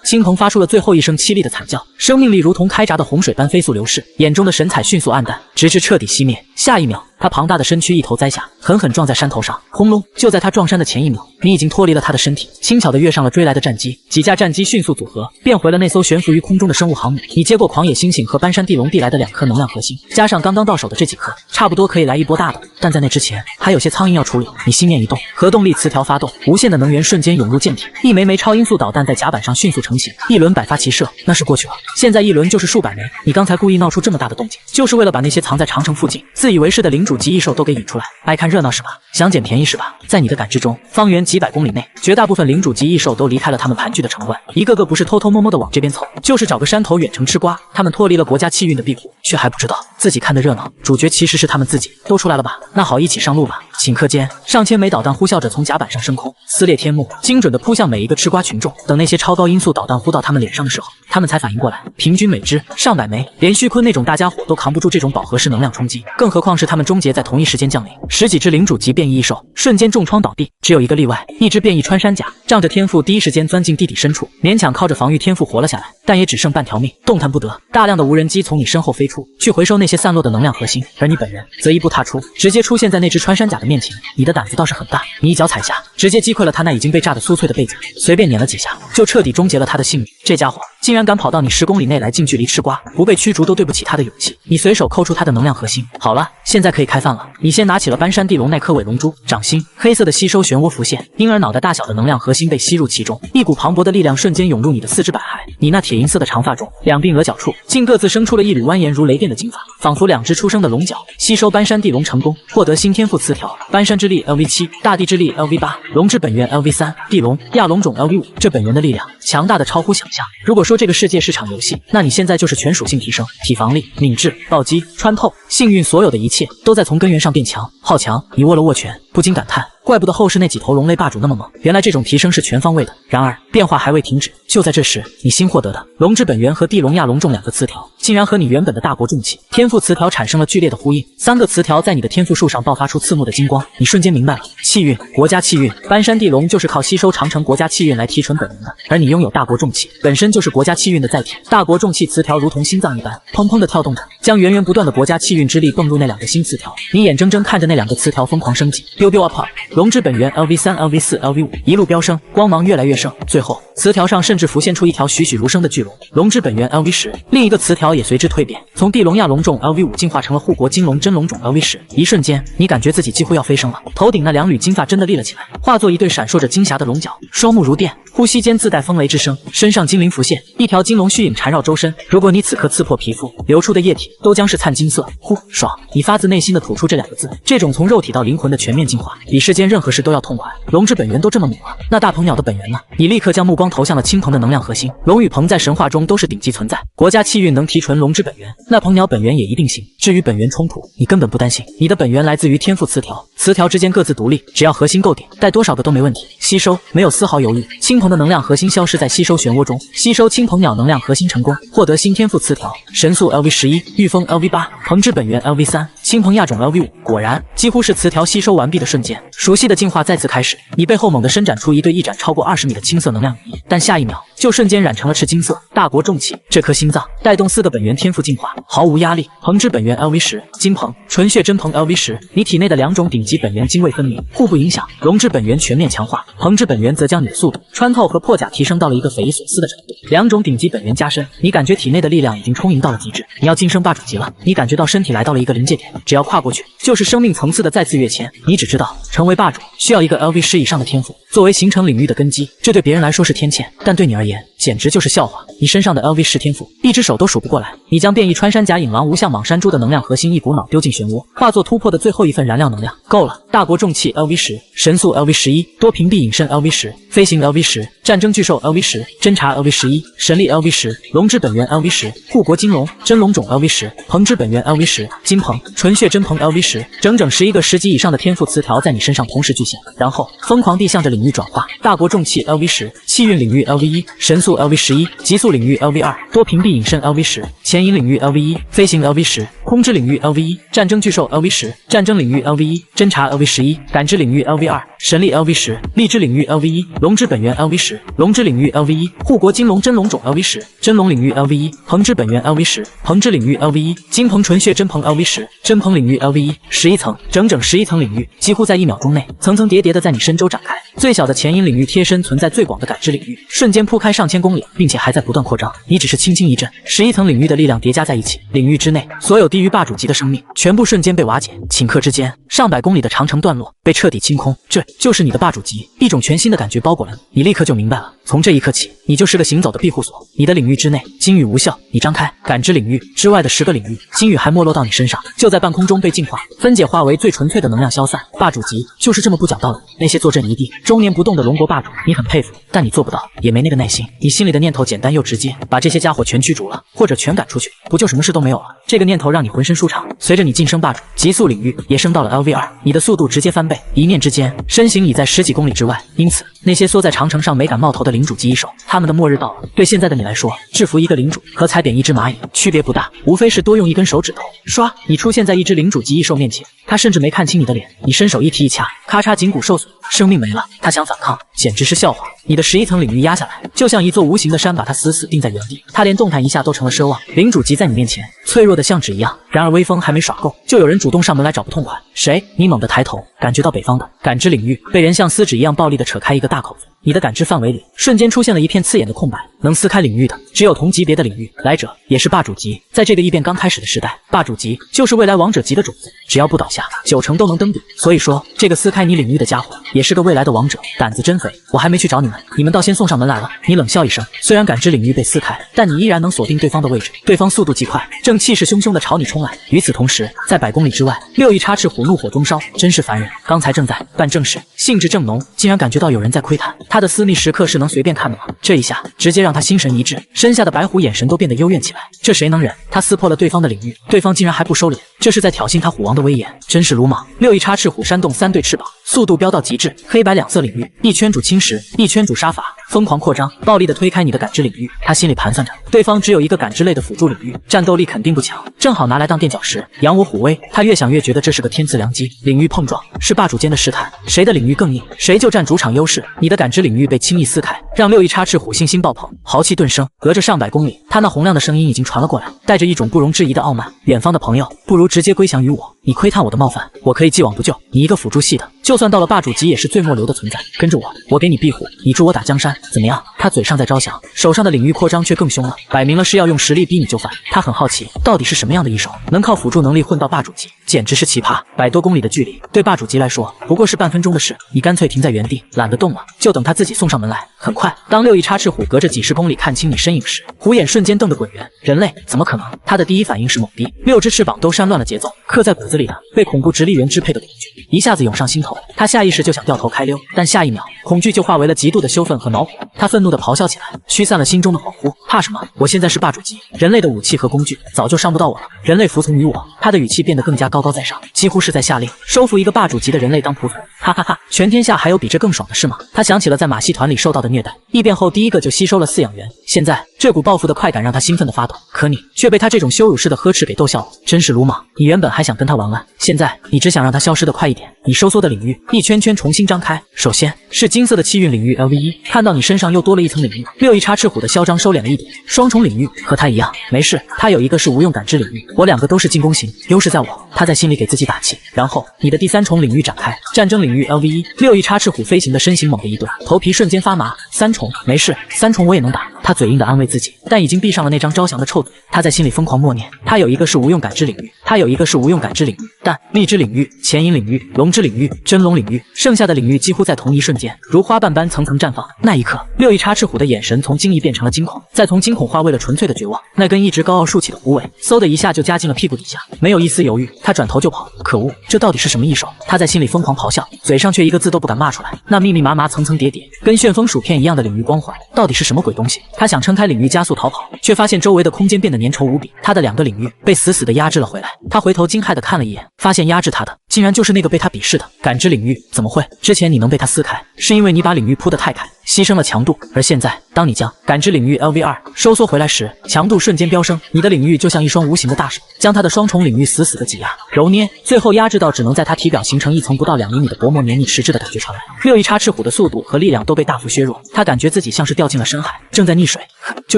青铜发出了最后一声凄厉的惨叫，生命力如同开闸的洪水般飞速流逝，眼中的神采迅速暗淡，直至彻底熄灭。下一秒，他庞大的身躯一头栽下，狠狠撞在山头上，轰隆！就在他撞山的前一秒，你已经脱离了他的身体，轻巧地跃上了追来的战机。几架战机迅速组合，变回了那艘悬浮于空中的生物航母。你接过狂野猩猩和斑山地龙递来的2颗能量核心，加上刚刚到手的这几颗，差不多可以来一波大的。但在那之前，还有些苍蝇要处理。你心念一动，核动力磁条发动，无限的能源瞬间涌入舰体，一枚枚超音速导弹在甲板上迅速成型，一轮百发齐射。那是过去了，现在一轮就是数百枚。你刚才故意闹出这么大的动静，就是为了把那些藏在长城附近自以为是的领主级异兽都给引出来，爱看热闹是吧？想捡便宜是吧？在你的感知中，方圆几百公里内，绝大部分领主级异兽都离开了他们盘踞的城关，一个个不是偷偷摸摸的往这边凑，就是找个山头远程吃瓜。他们脱离了国家气运的庇护，却还不知道自己看的热闹，主角其实是他们自己。都出来了吧？那好，一起上路吧！顷刻间，上千枚导弹呼啸着从甲板上升空，撕裂天幕，精准地扑向每一个吃瓜群众。等那些超高音速导弹呼到他们脸上的时候，他们才反应过来，平均每只上百枚，连虚坤那种大家伙都扛不住这种饱和式能量冲击，更何况是他们终结在同一时间降临。10几只领主级变异异兽瞬间重创倒地，只有一个例外，一只变异穿山甲仗着天赋第一时间钻进地底深处，勉强靠着防御天赋活了下来，但也只剩半条命，动弹不得。大量的无人机从你身后飞出，去回收那些散落的能量核心，而你本人则一步踏出，直接出现在那只穿山甲的面前。你的胆子倒是很大，你一脚踩下，直接击溃了他那已经被炸得酥脆的背甲，随便碾了几下，就彻底终结了他的性命。这家伙竟然敢跑到你10公里内来近距离吃瓜，不被驱逐都对不起他的勇气。你随手抠出他的能量核心。好了，现在可以开饭了。你先拿起了斑山地龙那颗伪龙珠，掌心黑色的吸收漩涡浮现，婴儿脑袋大小的能量核心被吸入其中，一股磅礴的力量瞬间涌入你的四肢百骸。你那铁银色的长发中，两鬓额角处竟各自生出了一缕蜿蜒如雷电的金发，仿佛2只出生的龙角。吸收斑山地龙成功，获得新天赋词条：斑山之力 LV7， 大地之力 LV8， 龙之本源 LV3， 地龙亚龙种 LV5。这本源的力量强大的超乎想象。如果说这个世界是场游戏，那你现在就是全属性提升，体防力、敏智、暴击、穿透、幸运，所有的一切都在从根源上变强。好强！你握了握拳，不禁感叹，怪不得后世那几头龙类霸主那么猛，原来这种提升是全方位的。然而变化还未停止，就在这时，你新获得的龙之本源和地龙亚龙种2个词条，竟然和你原本的大国重器天赋词条产生了剧烈的呼应。3个词条在你的天赋树上爆发出刺目的金光，你瞬间明白了，气运，国家气运，斑山地龙就是靠吸收长城国家气运来提纯本源的，而你拥有大国重器，本身就是国家气运的载体。大国重器词条如同心脏一般，砰砰地跳动着，将源源不断的国家气运之力泵入那2个新词条。你眼睁睁看着那2个词条疯狂升级，biu biu up， 龙之本源 LV3、LV4、LV5， 一路飙升，光芒越来越盛。最后，词条上甚至浮现出一条栩栩如生的巨龙，龙之本源 LV10。另一个词条也随之蜕变，从地龙亚龙种 LV5 进化成了护国金龙真龙种 LV10。一瞬间，你感觉自己几乎要飞升了，头顶那2缕金发真的立了起来，化作一对闪烁着金霞的龙角，双目如电，呼吸间自带风雷之声，身上金鳞浮现，一条金龙虚影缠绕周身。如果你此刻刺破皮肤，流出的液体都将是灿金色。呼，爽！你发自内心的吐出这2个字，这种从肉体到灵魂的全面进化，比世间间任何事都要痛快。龙之本源都这么猛了，那大鹏鸟的本源呢？你立刻将目光投向了青鹏的能量核心。龙与鹏在神话中都是顶级存在，国家气运能提纯龙之本源，那鹏鸟本源也一定行。至于本源冲突，你根本不担心，你的本源来自于天赋词条，词条之间各自独立，只要核心够顶，带多少个都没问题。吸收没有丝毫犹豫，青鹏的能量核心消失在吸收漩涡中，吸收青鹏鸟能量核心成功，获得新天赋词条，神速 LV11， 御风 LV8， 鹏之本源 LV3， 青鹏亚种 LV5。果然，几乎是词条吸收完毕的瞬间，熟悉的进化再次开始。你背后猛地伸展出一对一展超过20米的青色能量仪，但下一秒就瞬间染成了赤金色。大国重器，这颗心脏带动4个本源天赋进化，毫无压力。鹏之本源 LV10， 金鹏纯血真鹏 LV10， 你体内的2种顶级本源泾渭分明，互不影响。龙之本源全面强化，鹏之本源则将你的速度、穿透和破甲提升到了一个匪夷所思的程度。2种顶级本源加深，你感觉体内的力量已经充盈到了极致，你要晋升霸主级了。你感觉到身体来到了一个临界点，只要跨过去，就是生命层次的再次跃迁。你只知道成为霸主需要一个 LV10以上的天赋，作为形成领域的根基，这对别人来说是天堑，但对你而言简直就是笑话。你身上的 LV10天赋，一只手都数不过来。你将变异穿山甲引狼无相蟒山猪的能量核心一股脑丢进漩涡，化作突破的最后一份燃料能量。够了！大国重器 LV10， 神速 LV11， 多屏蔽隐身 LV10， 飞行 LV10， 战争巨兽 LV10， 侦察 LV11， 神力 LV10， 龙之本源 LV10， 护国金龙真龙种 LV10， 鹏之本源 LV10， 金鹏纯血真鹏 LV10， 整整11个10级以上的天赋词条在你身上同时具现，然后疯狂地向着领域转化。大国重器 LV10， 气运领域 LV1， 神速 LV11， 极速领域 LV2， 多屏蔽隐身 LV10， 潜引领域 LV1， 飞行 LV10， 空之领域 LV1， 战争巨兽 LV10， 战争领域 LV1， 侦察 LV11， 感知领域 LV2， 神力 LV10， 力之领域 LV1， 龙之本源 LV10， 龙之领域 LV1， 护国金龙真龙种 LV10， 真龙领域 LV1， 鹏之本源 LV10， 鹏之领域 LV1， 金鹏纯血真鹏 LV10， 真鹏领域 LV1， 11层，整整11层领域，几乎在1秒钟内，层层叠叠的在你身周展开。最小的潜引领域贴身存在最广的感知领域，瞬间铺开上千公里，并且还在不断扩张。你只是轻轻一震，11层领域的力量叠加在一起，领域之内所有低于霸主级的生命全部瞬间被瓦解。顷刻之间，上百公里的长城段落被彻底清空。这就是你的霸主级，一种全新的感觉包裹了你，你立刻就明白了。从这一刻起，你就是个行走的庇护所。你的领域之内，金雨无效。你张开感知领域之外的10个领域，金雨还没落到你身上，就在半空中被净化、分解，化为最纯粹的能量消散。霸主级就是这么不讲道理。那些坐镇一地、终年不动的龙国霸主，你很佩服，但你做不到，也没那个耐心。你心里的念头简单又直接，把这些家伙全驱逐了，或者全赶出去，不就什么事都没有了？这个念头让你浑身舒畅。随着你晋升霸主，极速领域也升到了 LV2， 你的速度直接翻倍，一念之间，身形已在10几公里之外。因此，那些缩在长城上没敢冒头的领主级一手，他们的末日到了。对现在的你来说，制服一个领主和踩扁一只蚂蚁区别不大，无非是多用一根手指头。刷，你出现在一只领主级异兽面前，他甚至没看清你的脸，你伸手一提一掐，咔嚓，颈骨受损，生命没了。他想反抗，简直是笑话。你的11层领域压下来，就像一座无形的山把他死死定在原地，他连动弹一下都成了奢望。领主级在你面前，脆弱的像纸一样。然而威风还没耍够，就有人主动上门来找不痛快。谁？你猛地抬头，感觉到北方的感知领域被人像撕纸一样暴力的扯开一个大口子。你的感知范围里瞬间出现了一片刺眼的空白，能撕开领域的只有同级别的领域，来者也是霸主级。在这个异变刚开始的时代，霸主级就是未来王者级的种子，只要不倒下，9成都能登顶。所以说，这个撕开你领域的家伙也是个未来的王者，胆子真肥。我还没去找你们，你们倒先送上门来了。你冷笑一声，虽然感知领域被撕开，但你依然能锁定对方的位置。对方速度极快，正气势汹汹地朝你冲来。与此同时，在100公里之外，6翼插翅虎怒火中烧，真是烦人。刚才正在办正事，兴致正浓，竟然感觉到有人在窥探。他的私密时刻是能随便看的吗？这一下直接让他心神一滞，身下的白虎眼神都变得幽怨起来。这谁能忍？他撕破了对方的领域，对方竟然还不收敛，这是在挑衅他虎王的威严，真是鲁莽。6翼插翅虎扇动3对翅膀，速度飙到极致，黑白2色领域，一圈主侵蚀，一圈主杀法，疯狂扩张，暴力的推开你的感知领域。他心里盘算着，对方只有一个感知类的辅助领域，战斗力肯定不强，正好拿来当垫脚石，扬我虎威。他越想越觉得这是个天赐良机。领域碰撞是霸主间的试探，谁的领域更硬，谁就占主场优势。你的感知领域被轻易撕开，让6翼插翅虎信心爆棚，豪气顿生。隔着上百公里，他那洪亮的声音已经传了过来，带着一种不容置疑的傲慢。远方的朋友，不如直接归降于我。你窥探我的冒犯，我可以既往不咎。你一个辅助系的，就算到了霸主级也是最末流的存在。跟着我，我给你庇护，你助我打江山，怎么样？他嘴上在招降，手上的领域扩张却更凶了，摆明了是要用实力逼你就范。他很好奇，到底是什么样的一手，能靠辅助能力混到霸主级，简直是奇葩。100多公里的距离，对霸主级来说不过是半分钟的事，你干脆停在原地，懒得动了，就等他自己送上门来。很快，当6翼插翅虎隔着几十公里看清你身影时，虎眼瞬间瞪得滚圆。人类怎么可能？他的第一反应是懵逼，6只翅膀都扇乱了节奏，刻在骨子子里的被恐怖直立猿支配的恐惧一下子涌上心头，他下意识就想掉头开溜，但下一秒，恐惧就化为了极度的羞愤和恼火。他愤怒地咆哮起来，驱散了心中的恍惚。怕什么？我现在是霸主级，人类的武器和工具早就伤不到我了。人类服从于我。他的语气变得更加高高在上，几乎是在下令收服一个霸主级的人类当仆从。哈哈哈！全天下还有比这更爽的事吗？他想起了在马戏团里受到的虐待，异变后第一个就吸收了饲养员，现在这股报复的快感让他兴奋地发抖。可你却被他这种羞辱式的呵斥给逗笑了，真是鲁莽！你原本还想跟他玩玩，现在你只想让他消失得快一点。你收缩的领域一圈圈重新张开，首先是金色的气运领域 LV1， 看到你身上又多了一层领域。6翼插翅虎的嚣张收敛了一点，双重领域和他一样，没事，他有一个是无用感知领域，我两个都是进攻型，优势在我。他在心里给自己打气。然后你的第3重领域展开，战争领域 LV1， 6翼插翅虎飞行的身形猛地一顿，头皮瞬间发麻。3重没事，3重我也能打。他嘴硬地安慰自己，但已经闭上了那张招降的臭嘴。他在心里疯狂默念，他有一个是无用感知领域，他有一个是无用感知领域，但蜜之领域、潜影领域、龙之领域、真龙领域，剩下的领域几乎在同一瞬间如花瓣般层层绽放。那一刻，6翼插翅虎的眼神从惊异变成了惊恐，再从惊恐化为了纯粹的绝望。那根一直高傲竖起的虎尾，嗖的一下就夹进了屁股底下，没有一丝犹豫，他转头就跑。可恶，这到底是什么异兽？他在心里疯狂咆哮，嘴上却一个字都不敢骂出来。那密密麻麻、层层叠叠，跟旋风薯片一样的领域光环，到底是什么鬼东西？他想撑开领域加速逃跑，却发现周围的空间变得粘稠无比，他的2个领域被死死地压制了回来。他回头惊骇地看了一眼，发现压制他的竟然就是那个被他鄙视的感知领域。怎么会？之前你能被他撕开，是因为你把领域铺得太开，牺牲了强度，而现在当你将感知领域 LV2 收缩回来时，强度瞬间飙升，你的领域就像一双无形的大手，将他的双重领域死死地挤压、揉捏，最后压制到只能在他体表形成一层不到2厘米的薄膜黏腻实质的感觉传来。6翼插翅虎的速度和力量都被大幅削弱，他感觉自己像是掉进了深海，正在溺水。就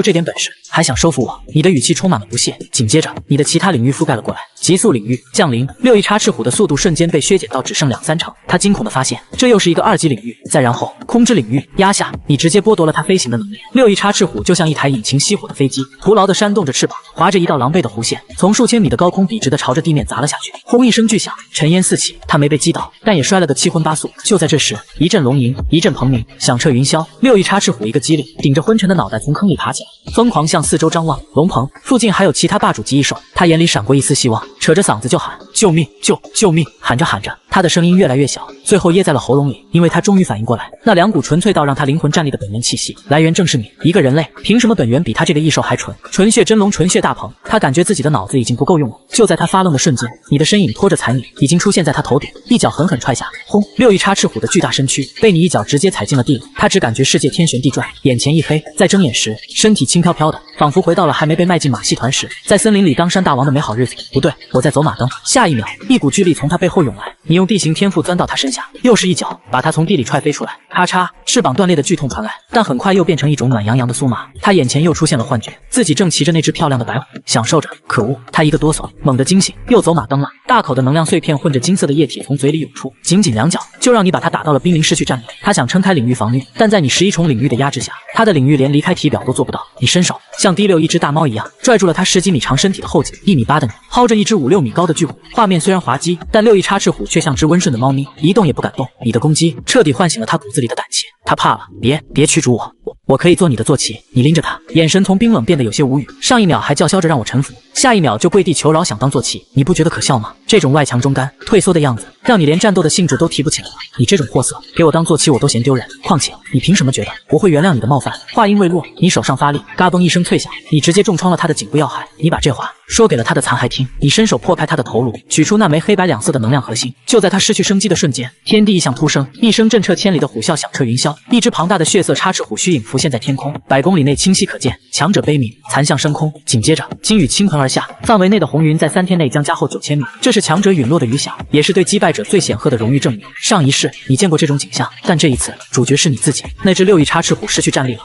这点本事，还想收服我？你的语气充满了不屑。紧接着，你的其他领域覆盖了过来，极速领域降临，6翼插翅虎的速度瞬间被削减到只剩2-3成。他惊恐地发现，这又是一个2级领域。再然后，空之领域压下，你直接剥夺了他飞行的能力。6翼插翅虎就像一台引擎熄火的飞机，徒劳地扇动着翅膀，划着一道狼狈的弧线，从数千米的高空笔直地朝着地面砸了下去。轰一声巨响，尘烟四起，他没被击倒，但也摔了个七荤八素。就在这时，一阵龙吟，一阵鹏鸣，响彻云霄。6翼插翅虎一个机灵，顶着昏沉的脑袋从坑里爬起来，疯狂向四周张望。龙鹏附近还有其他霸主级异兽，他眼里闪过一丝希望，扯着嗓子就喊：“救命！救命！”喊着喊着，他的声音越来越小，最后噎在了喉咙里。因为他终于反应过来，那2股纯粹到让他灵魂战栗的本源气息，来源正是你。一个人类，凭什么本源比他这个异兽还纯？纯血真龙，纯血大鹏。他感觉自己的脑子已经不够用了。就在他发愣的瞬间，你的身影拖着残影已经出现在他头顶，一脚狠狠踹下，轰！6翼插翅虎的巨大身躯被你一脚直接踩进了地里。他只感觉世界天旋地转，眼前一黑，在睁眼时，身体轻飘飘的，仿佛回到了还没被卖进马戏团时，在森林里当山大王的美好日子。不对，我在走马灯。下一秒，一股巨力从他背后涌来，你用地形天赋钻到他身下，又是一脚把他从地里踹飞出来。咔嚓，翅膀断裂的剧痛传来，但很快又变成一种暖洋洋的酥麻。他眼前又出现了幻觉，自己正骑着那只漂亮的白虎，享受着。可恶！他一个哆嗦，猛地惊醒，又走马灯了。大口的能量碎片混着金色的液体从嘴里涌出，仅仅2脚就让你把他打到了濒临失去战力。他想撑开领域防御，但在你11重领域的压制下，他的领域连离开体表都做不到。你伸手像滴溜一只大猫一样拽住了他10几米长身体的后颈，1米8的你薅着一只5、6米高的巨虎。画面虽然滑稽，但6翼插翅虎却像只温顺的猫咪，一动也不敢动。你的攻击彻底唤醒了他骨子里的胆怯，他怕了。别驱逐我可以做你的坐骑。你拎着他，眼神从冰冷变得有些无语。上一秒还叫嚣着让我臣服，下一秒就跪地求饶想当坐骑，你不觉得可笑吗？这种外强中干、退缩的样子，让你连战斗的兴致都提不起来了。你这种货色，给我当坐骑我都嫌丢人。况且你凭什么觉得我会原谅你的冒犯？话音未落，你手上发力，嘎嘣一声脆响，你直接重创了他的颈部要害。你把这话说给了他的残骸听，你伸手破开他的头颅，取出那枚黑白2色的能量核心。就在他失去生机的瞬间，天地异象突生，一声震彻千里的虎啸响彻云霄，一只庞大的血色插翅虎虚影浮现在天空，100公里内清晰可见，强者悲鸣，残像升空。紧接着，金雨倾盆而下，范围内的红云在3天内将加厚9000米，这是强者陨落的余响，也是对击败者最显赫的荣誉证明。上一世你见过这种景象，但这一次主角是你自己。那只6翼插翅虎失去战力了。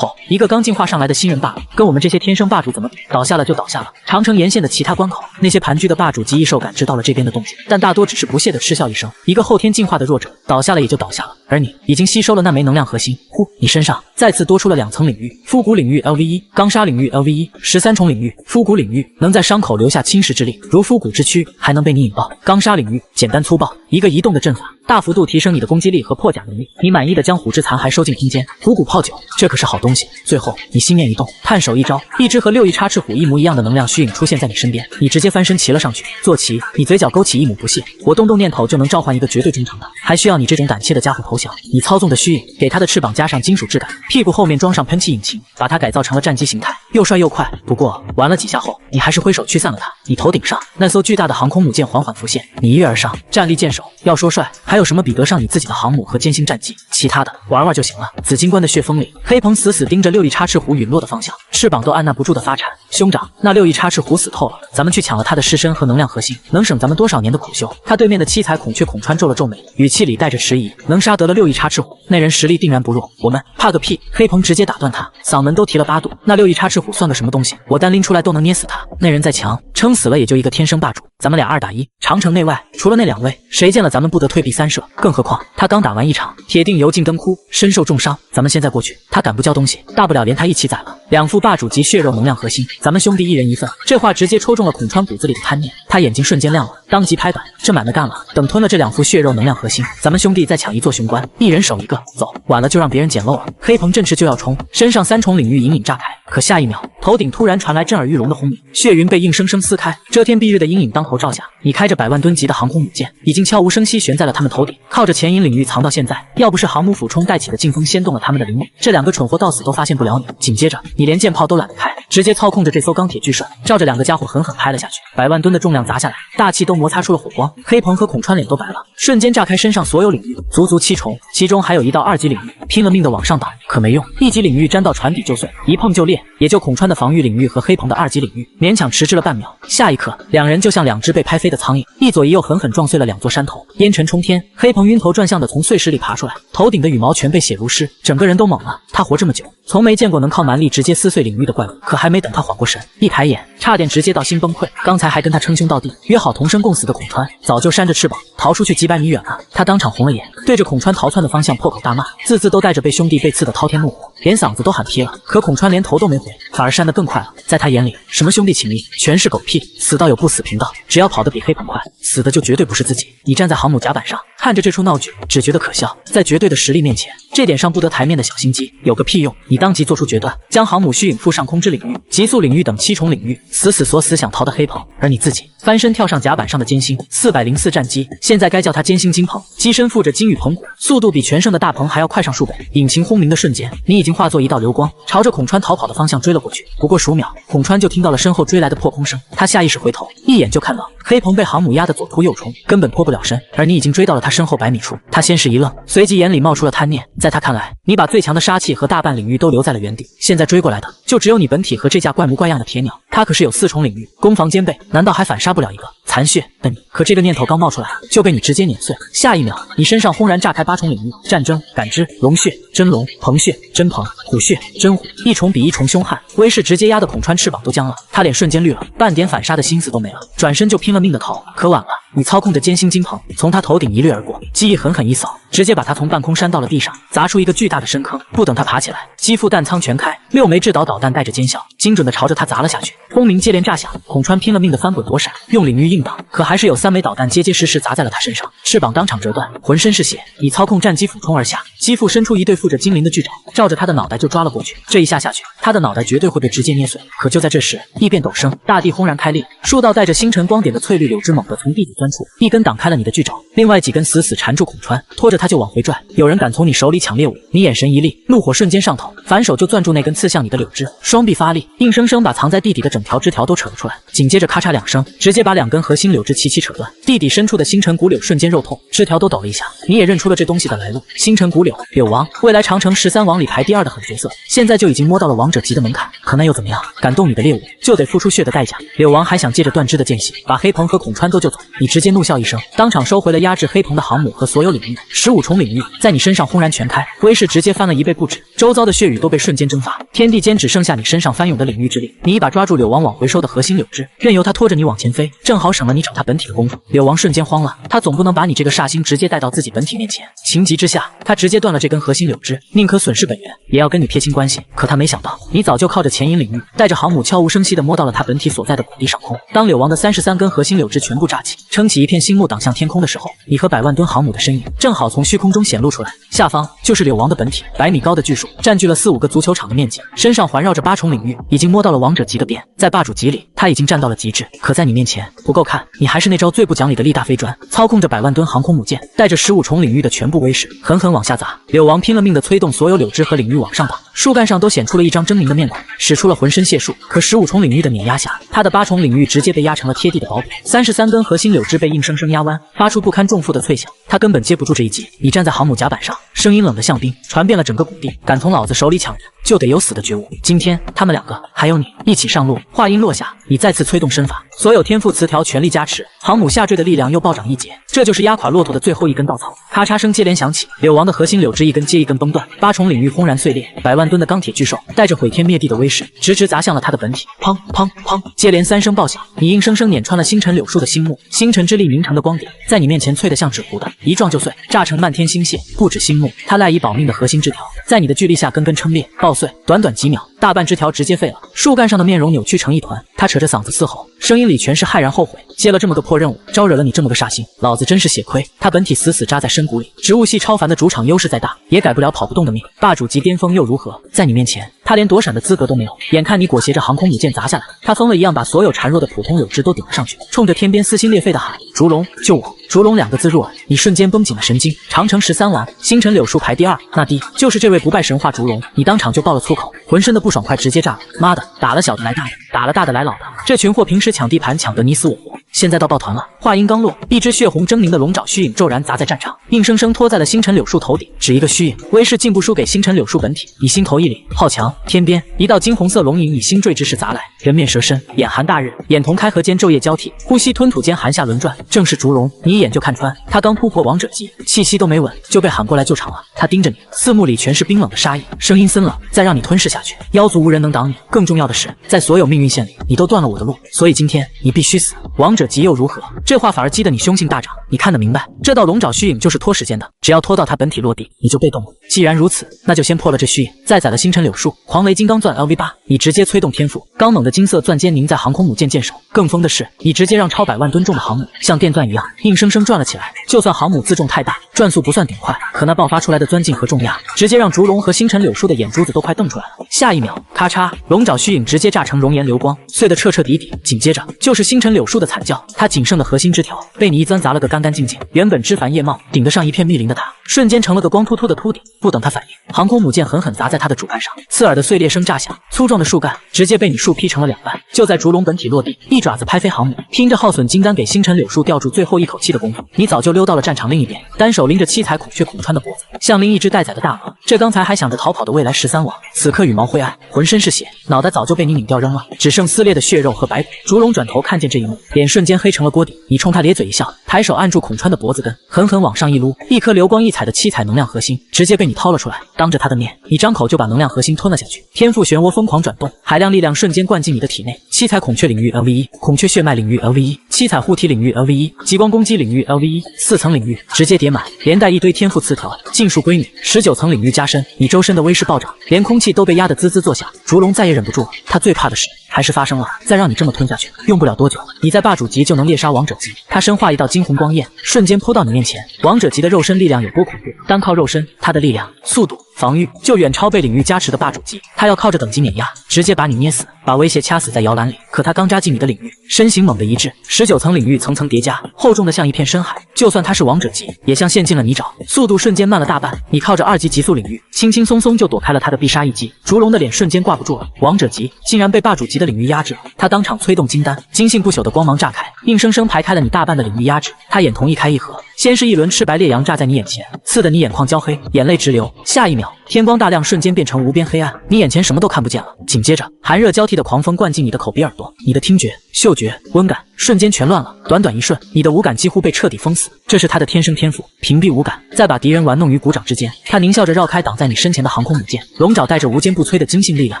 一个刚进化上来的新人霸主，跟我们这些天生霸主怎么比？倒下了就倒下了。长城沿线的其他关口，那些盘踞的霸主级异兽感知到了这边的动静，但大多只是不屑地嗤笑一声。一个后天进化的弱者倒下了也就倒下了，而你已经吸收了那枚能量核心。呼，你身上再次多出了2层领域：肤骨领域 LV1，钢砂领域 LV1，13重领域。肤骨领域能在伤口留下侵蚀之力，如肤骨之躯，还能被你引爆。钢砂领域简单粗暴，一个移动的阵法，大幅度提升你的攻击力和破甲能力。你满意的将虎之残骸收进空间，虎骨泡酒，这可是好东西。最后，你心念一动，探手一招，一只和6翼插翅虎一模一样的能量虚影出现在你身边，你直接翻身骑了上去。坐骑，你嘴角勾起一抹不屑，我动念头就能召唤一个绝对中场的，还需要你这种胆怯的家伙投降？你操纵的虚影，给它的翅膀加上金属质感，屁股后面装上喷气引擎，把它改造成了战机形态，又帅又快。不过玩了几下后，你还是挥手驱散了它。你头顶上那艘巨大的航空母舰缓缓浮现，你一跃而上，站立舰首。要说帅，还有什么比得上你自己的航母和歼星战机？其他的玩玩就行了。紫金冠的血锋里，黑鹏死死盯着6翼插翅虎陨落的方向，翅膀都按捺不住的发颤。兄长，那6翼插翅虎死透了，咱们去抢了他的尸身和能量核心，能省咱们多少年的苦修？他对面的七彩孔雀孔川皱了皱眉，语气里带着迟疑。能杀得了6翼插翅虎，那人实力定然不弱。我们怕个屁！黑鹏直接打断他，嗓门都提了8度。那6翼插翅虎算个什么东西？我单拎出来都能捏死他。那人再强，撑死了也就一个天生霸主。咱们俩2打1，长城内外除了那2位，谁见了咱们不得退避三舍？更何况他刚打完1场，铁定油尽灯枯，身受重伤。咱们现在过去，他敢不交东西？大不了连他一起宰了。2副霸主级血肉能量核心，咱们兄弟1人1份。这话直接戳中了孔川骨子里的贪念，他眼睛瞬间亮了，当即拍板，这买卖干了。等吞了这2副血肉能量核心，咱们兄弟再抢一座雄关，1人守1个。走，晚了就让别人捡漏了。黑鹏振翅就要冲，身上3重领域隐隐炸开，可下一秒，头顶突然传来震耳欲聋的轰鸣，血云被硬生生撕开，遮天蔽日的阴影当头照下。你开着100万吨级的航空母舰，已经悄无声息悬在了他们头顶，靠着前引领域藏到现在。要不是航母俯冲带起的劲风掀动了他们的灵敏，这2个蠢货到死都发现不了你。紧接着，你连舰炮都懒得开，直接操控着这艘钢铁巨兽，照着2个家伙狠狠拍了下去。100万吨的重量砸下来，大气都摩擦出了火光。黑鹏和孔川脸都白了，瞬间炸开身上所有领域，足足7重，其中还有1道2级领域，拼了命的往上挡，可没用。1级领域沾到船底就碎，一碰就裂，也就孔川的防御领域和黑鹏的2级领域勉强迟滞了半秒。下一刻，2人就像2只被拍飞的苍蝇，一左一右狠狠撞碎了2座山头，烟尘冲天。黑鹏晕头转向的从碎石里爬出来，头顶的羽毛全被血如湿，整个人都懵了。他活这么久，从没见过能靠蛮力直接撕碎领域的怪物，可还没等他缓过神，一抬眼差点直接到心崩溃。刚才还跟他称兄道弟，约好同生共死的孔川，早就扇着翅膀逃出去几百米远了。他当场红了眼，对着孔川逃窜的方向破口大骂，字字都带着被兄弟背刺的滔天怒火，连嗓子都喊劈了。可孔川连头都没回，反而扇得更快了。在他眼里，什么兄弟情谊全是狗屁，死道有不死贫道，只要跑得比黑鹏快，死的就绝对不是自己。你站在航母甲板上，看着这出闹剧，只觉得可笑。在绝对的实力面前，这点上不得台面的小心机有个屁用！你当即做出决断，将航母虚影附上空之领域、极速领域等7重领域，死死锁死想逃的黑鹏。而你自己翻身跳上甲板上的歼星404战机，现在该叫它歼星金鹏，机身附着金羽鹏骨，速度比全盛的大鹏还要快上数倍。引擎轰鸣的瞬间，你已经化作一道流光，朝着孔川逃跑的方向追了过去。不过数秒，孔川就听到了身后追来的破空声，他下意识回头，一眼就看到黑鹏被航母压得左突右冲，根本脱不了身，而你已经追到了他身后100米处。他先是一愣，随即眼里冒出了贪念。在他看来，你把最强的杀气和大半领域都留在了原地，现在追过来的就只有你本体和这架怪模怪样的铁鸟。他可是有4重领域，攻防兼备，难道还反杀不了一个残血的你？可这个念头刚冒出来，就被你直接碾碎。下一秒，你身上轰然炸开8重领域：战争、感知、龙血、真龙、鹏血、真鹏、虎血、真虎，1重比1重凶悍，威势直接压得孔川翅膀都僵了，他脸瞬间绿了，半点反杀的心思都没了，转身就拼了命的逃。可晚了，你操控着歼星金鹏从他头顶一掠而过，机翼狠狠一扫，直接把他从半空扇到了地上，砸出一个巨大的深坑。不等他爬起来，机腹弹舱全开，6枚制导导弹带着尖效，精准的朝着他砸了下去。轰鸣接连炸响，孔川拼了命的翻滚躲闪，用领域硬挡，可还是有3枚导弹结结实实砸在了他身上，翅膀当场折断，浑身是血。你操控战机俯冲而下，机腹伸出一对附着精灵的巨爪，照着他的脑袋就抓了过去。这一下下去，他的脑袋绝对会被直接捏碎。可就在这时，异变陡生，大地轰然开裂，数道带着星辰光点的翠绿柳枝猛地从地底钻出，一根挡开了你的巨爪，另外几根死死缠住孔川，拖着他就往回拽。有人敢从你手里抢猎物，你眼神一厉，怒火瞬间上头，反手就攥住那根刺向你的柳枝，双臂发力，硬生生把藏在地底的整条枝条都扯了出来。紧接着咔嚓2声，直接把2根核心柳枝齐齐扯断，地底深处的星辰骨柳瞬间肉痛，枝条都抖了一下。你也认出了这东西的来路，星辰骨柳，柳王，未来长城13王里排第2的狠角色，现在就已经摸到了王者级的门槛。可那又怎么样？敢动你的猎物，就得付出血的代价。柳王还想借着断肢的间隙把黑鹏和孔川都救走，你直接怒笑一声，当场收回了压制黑鹏的航母和所有领域。15重领域在你身上轰然全开，威势直接翻了1倍不止，周遭的血雨都被瞬间蒸发，天地间只剩下你身上翻涌的领域之力。你一把抓住柳王往回收的核心柳枝，任由他拖着你往前飞，正好省了你找他本本体的功夫。柳王瞬间慌了，他总不能把你这个煞星直接带到自己本体面前。情急之下，他直接断了这根核心柳枝，宁可损失本源，也要跟你撇清关系。可他没想到，你早就靠着潜引领域，带着航母悄无声息地摸到了他本体所在的谷地上空。当柳王的33根核心柳枝全部炸起，撑起一片星幕挡向天空的时候，你和100万吨航母的身影正好从虚空中显露出来。下方就是柳王的本体，100米高的巨树占据了4、5个足球场的面积，身上环绕着8重领域，已经摸到了王者级的边。在霸主级里，他已经站到了极致，可在你面前不够看，你还是那招最不讲理的力大飞砖，操控着100万吨航空母舰，带着15重领域的全部威势，狠狠往下砸。柳王拼了命地催动所有柳枝和领域往上绑，树干上都显出了一张狰狞的面孔，使出了浑身解数。可15重领域的碾压下，他的8重领域直接被压成了贴地的薄饼，33根核心柳枝被硬生生压弯，发出不堪重负的脆响。他根本接不住这一击。你站在航母甲板上，声音冷得像冰，传遍了整个谷地。敢从老子手里抢人，就得有死的觉悟。今天他们2个还有你一起上路。话音落下，你再次催动身法，所有天赋词条全力加持，航母下坠的力量又暴涨一截。这就是压垮骆驼的最后一根稻草。咔嚓声接连响起，柳王的核心柳枝一根接一根崩断，8重领域轰然碎裂，100万吨的钢铁巨兽带着毁天灭地的威势，直直砸向了他的本体。砰砰砰，接连3声爆响，你硬生生碾穿了星辰柳树的星幕，星辰之力凝成的光点在你面前脆得像纸糊的，一撞就碎，炸成漫天星屑。不止星幕，他赖以保命的核心枝条在你的巨力下根根撑裂爆碎，短短几秒，大半枝条直接废了。树干上的面容扭曲成一团，他扯着嗓子嘶吼，声音里全是骇然后悔。接了这么个破任务，招惹了你这么个煞星，老子真是血亏。他本体死死扎在深谷里，植物系超凡的主场优势再大，也改不了跑不动的命。霸主级巅峰又如何？在你面前，他连躲闪的资格都没有。眼看你裹挟着航空母舰砸下来，他疯了一样把所有孱弱的普通柳枝都顶了上去，冲着天边撕心裂肺的喊：烛龙，救我！烛龙2个字入耳，你瞬间绷紧了神经。长城13完，星辰柳树排第2，那第就是这位不败神话烛龙。你当场就爆了粗口，浑身的不爽快直接炸了。妈的，打了小的来大的，打了大的来老的，这群货平时抢地盘抢得你死我活，现在到抱团了。话音刚落，一只血红狰狞的龙爪虚影骤然砸在战场，硬生生拖在了星辰柳树头顶。只一个虚影，威势竟不输给星辰柳树本体。你心头一凛，好强！天边一道金红色龙影以星坠之势砸来，人面蛇身，眼含大日，眼瞳开合间昼夜交替，呼吸吞吐间寒夏轮转，正是烛龙。你一眼就看穿，他刚突破王者级，气息都没稳就被喊过来救场了。他盯着你，四目里全是冰冷的杀意，声音森冷，再让你吞噬下去，妖族无人能挡你。更重要的是，在所有命运线里，你都断了我的路，所以今天你必须死。王者级又如何？这话反而激得你凶性大涨。你看得明白，这道龙爪虚影就是拖时间的，只要拖到他本体落地，你就被动了。既然如此，那就先破了这虚影，再宰了星辰柳树。狂雷金刚钻 LV8，你直接催动天赋，刚猛的金色钻尖凝在航空母舰舰首。更疯的是，你直接让超100万吨重的航母像电钻一样硬生生转了起来。就算航母自重太大，转速不算顶快，可那爆发出来的钻劲和重压，直接让烛龙和星辰柳树的眼珠子都快瞪出来了。下一秒，咔嚓，龙爪虚影直接炸成熔岩流光，碎得彻彻底底。紧接着就是星辰柳树的惨叫，它仅剩的核心枝条被你一钻砸了个干干净净。原本枝繁叶茂，顶得上一片密林的它，瞬间成了个光秃秃的秃顶。不等它反应，航空母舰狠狠砸在它的主干上，刺耳的碎裂声炸响，粗壮的树干直接被你树劈成了2半。就在烛龙本体落地，一爪子拍飞航母，拼着耗损金丹给星辰柳树吊住最后一口气的功夫，你早就溜到了战场另一边，单手拎着七彩孔雀孔穿的脖子，像拎一只待宰的大鹅。这刚才还想着逃跑的未来13王，此刻羽毛灰暗，浑身是血，脑袋早就被你拧掉扔了，只剩撕裂的血肉和白骨。烛龙转头看见这一幕，脸瞬间黑成了锅底。你冲他咧嘴一笑，抬手按住孔川的脖子根，狠狠往上一撸，一颗流光溢彩的七彩能量核心直接被你掏了出来。当着他的面，你张口就把能量核心吞了下去。天赋漩涡疯狂转动，海量力量瞬间灌进你的体内。七彩孔雀领域 LV1， 孔雀血脉领域 LV1， 七彩护体领域 LV1， 极光攻击领域 LV1， 4层领域直接叠满，连带一堆天赋词条尽数归你。19层领域加深，你周身的威势暴涨，连空气都被压得滋滋作响。烛龙再也忍不住了，他最怕的事还是发生了。再让你这么吞下去，用不了多久，你在霸主级就能猎杀王者级。他身化一道金红光焰，瞬间扑到你面前。王者级的肉身力量有多恐怖？单靠肉身，他的力量、速度、防御就远超被领域加持的霸主级。他要靠着等级碾压，直接把你捏死，把威胁掐死在摇篮里。可他刚扎进你的领域，身形猛地一滞，19层领域层层叠加，厚重的像一片深海。就算他是王者级，也像陷进了泥沼，速度瞬间慢了大半。你靠着2级极速领域，轻轻松松就躲开了他的必杀一击。烛龙的脸瞬间挂不住了，王者级竟然被霸主级的领域压制了。他当场催动金丹，金性不朽的光芒炸开，硬生生排开了你大半的领域压制。他眼瞳一开一合，先是一轮赤白烈阳炸在你眼前，刺得你眼眶焦黑，眼泪直流。下一秒，秒，天光大亮，瞬间变成无边黑暗，你眼前什么都看不见了。紧接着，寒热交替的狂风灌进你的口鼻耳朵，你的听觉、嗅觉、温感瞬间全乱了。短短一瞬，你的五感几乎被彻底封死。这是他的天生天赋，屏蔽五感，再把敌人玩弄于股掌之间。他狞笑着绕开挡在你身前的航空母舰，龙爪带着无坚不摧的精性力量，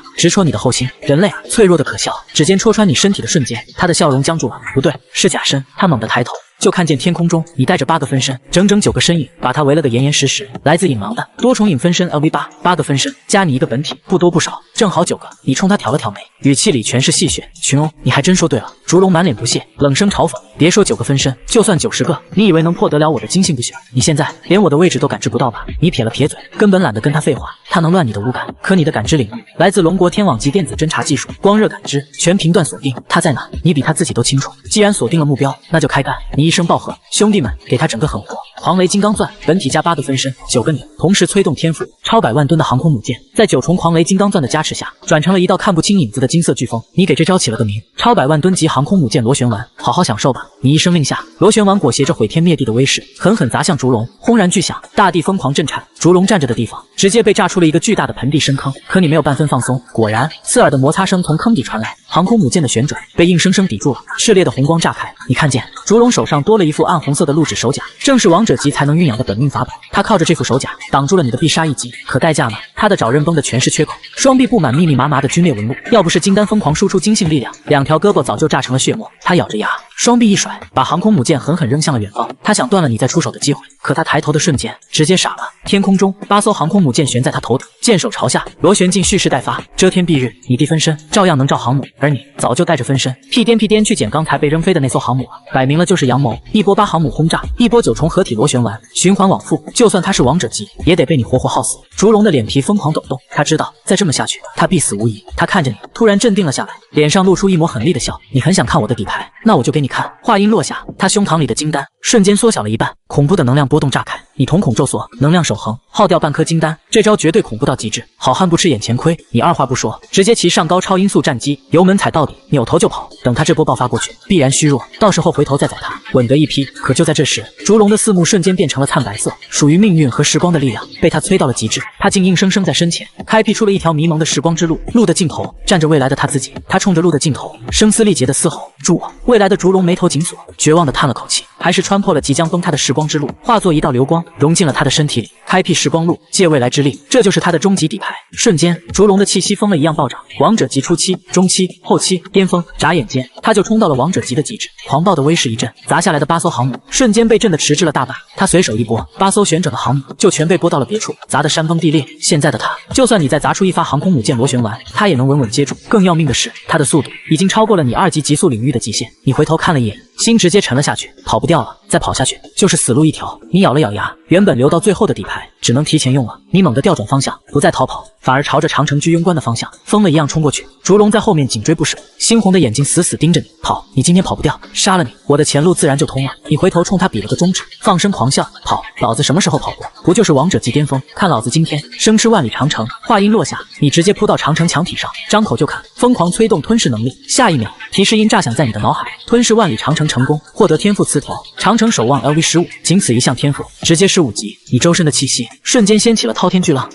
直戳你的后心。人类脆弱的可笑，指尖戳穿你身体的瞬间，他的笑容僵住了。不对，是假身。他猛地抬头，就看见天空中你带着8个分身，整整9个身影，把他围了个严严实实。来自影盲的多重影分身 LV8，8个分身加你一个本体，不多不少，正好9个。你冲他挑了挑眉，语气里全是戏谑。群殴，你还真说对了。烛龙满脸不屑，冷声嘲讽。别说9个分身，就算90个，你以为能破得了我的精性不朽？你现在连我的位置都感知不到吧？你撇了撇嘴，根本懒得跟他废话。他能乱你的五感，可你的感知领域来自龙国天网级电子侦察技术，光热感知，全频段锁定。他在哪？你比他自己都清楚。既然锁定了目标，那就开干！你一声暴喝，兄弟们，给他整个狠活！狂雷金刚钻，本体加8个分身，9个你，同时催动天赋，超100万吨的航空母舰，在9重狂雷金刚钻的加持下，转成了一道看不清影子的金色飓风。你给这招起了个名，超100万吨级航空母舰螺旋丸，好好享受吧！你一声令下，螺旋丸裹挟着毁天灭地的威势，狠狠砸向烛龙，轰然巨响，大地疯狂震颤。烛龙站着的地方，直接被炸出了一个巨大的盆地深坑。可你没有半分放松，果然，刺耳的摩擦声从坑底传来，航空母舰的旋转被硬生生抵住了，炽烈的红光炸开。你看见烛龙手上多了一副暗红色的录指手甲，正是王者级才能运养的本命法宝。他靠着这副手甲挡住了你的必杀一击，可代价呢？他的爪刃崩的全是缺口，双臂布满密密麻麻的皲裂纹路。要不是金丹疯狂输出精性力量，2条胳膊早就炸成了血沫。他咬着牙，双臂一甩，把航空母舰狠狠扔向了远方。他想断了你再出手的机会，可他抬头的瞬间，直接傻了。天空中8艘航空母舰悬在他头顶，舰首朝下，螺旋镜蓄势待发。遮天蔽日，你弟分身照样能照航母，而你早就带着分身屁颠去捡刚才被扔飞的那艘航母了，摆明了就是阳谋。一波8航母轰炸，一波9重合体螺旋丸，循环往复，就算他是王者级，也得被你活活耗死。烛龙的脸皮疯狂抖动，他知道再这么下去，他必死无疑。他看着你，突然镇定了下来，脸上露出一抹狠厉的笑。你很想看我的底牌，那我就给你看。话音落下，他胸膛里的金丹瞬间缩小了一半，恐怖的能量波动炸开。你瞳孔骤缩，能量守恒，耗掉半颗金丹，这招绝对恐怖到极致。好汉不吃眼前亏，你二话不说，直接骑上高超音速战机，油门踩到底，扭头就跑。等他这波爆发过去，必然虚弱，到时候回头再宰他，稳得一批。可就在这时，烛龙的四目瞬间变成了灿白色，属于命运和时光的力量被他催到了极致。他竟硬生生在身前开辟出了一条迷蒙的时光之路，路的尽头站着未来的他自己。他冲着路的尽头声嘶力竭的嘶吼：助我！未来的烛龙眉头紧锁，绝望地叹了口气，还是穿破了即将崩塌的时光之路，化作一道流光融进了他的身体里，开辟时光路，借未来之力，这就是他的终极底牌。瞬间，烛龙的气息疯了一样暴涨，王者级初期、中期、后期、巅峰，眨眼间他就冲到了王者级的极致。狂暴的威势一震，砸下来的8艘航母瞬间被震得迟滞了大半。他随手一拨，8艘旋转的航母就全被拨到了别处，砸得山崩地裂。现在的他，就算你再砸出一发航空母舰螺旋丸，他也能稳稳接住。更要命的是，他的速度已经超过了你2级极速领域的极限。你回头看了一眼，心直接沉了下去，跑不掉了，再跑下去就是死路一条。你咬了咬牙，原本留到最后的底牌只能提前用了。你猛地调转方向，不再逃跑，反而朝着长城居庸关的方向疯了一样冲过去。烛龙在后面紧追不舍，猩红的眼睛死死盯着你。跑，你今天跑不掉，杀了你，我的前路自然就通了。你回头冲他比了个中指，放声狂笑。跑，老子什么时候跑过？不就是王者级巅峰？看老子今天生吃万里长城！话音落下，你直接扑到长城墙体上，张口就啃，疯狂催动吞噬能力。下一秒，提示音炸响在你的脑海，吞噬万里长城成功，获得天赋词条长城守望 LV15，仅此一项天赋，直接是5级。你周身的气息瞬间掀起了滔天巨浪。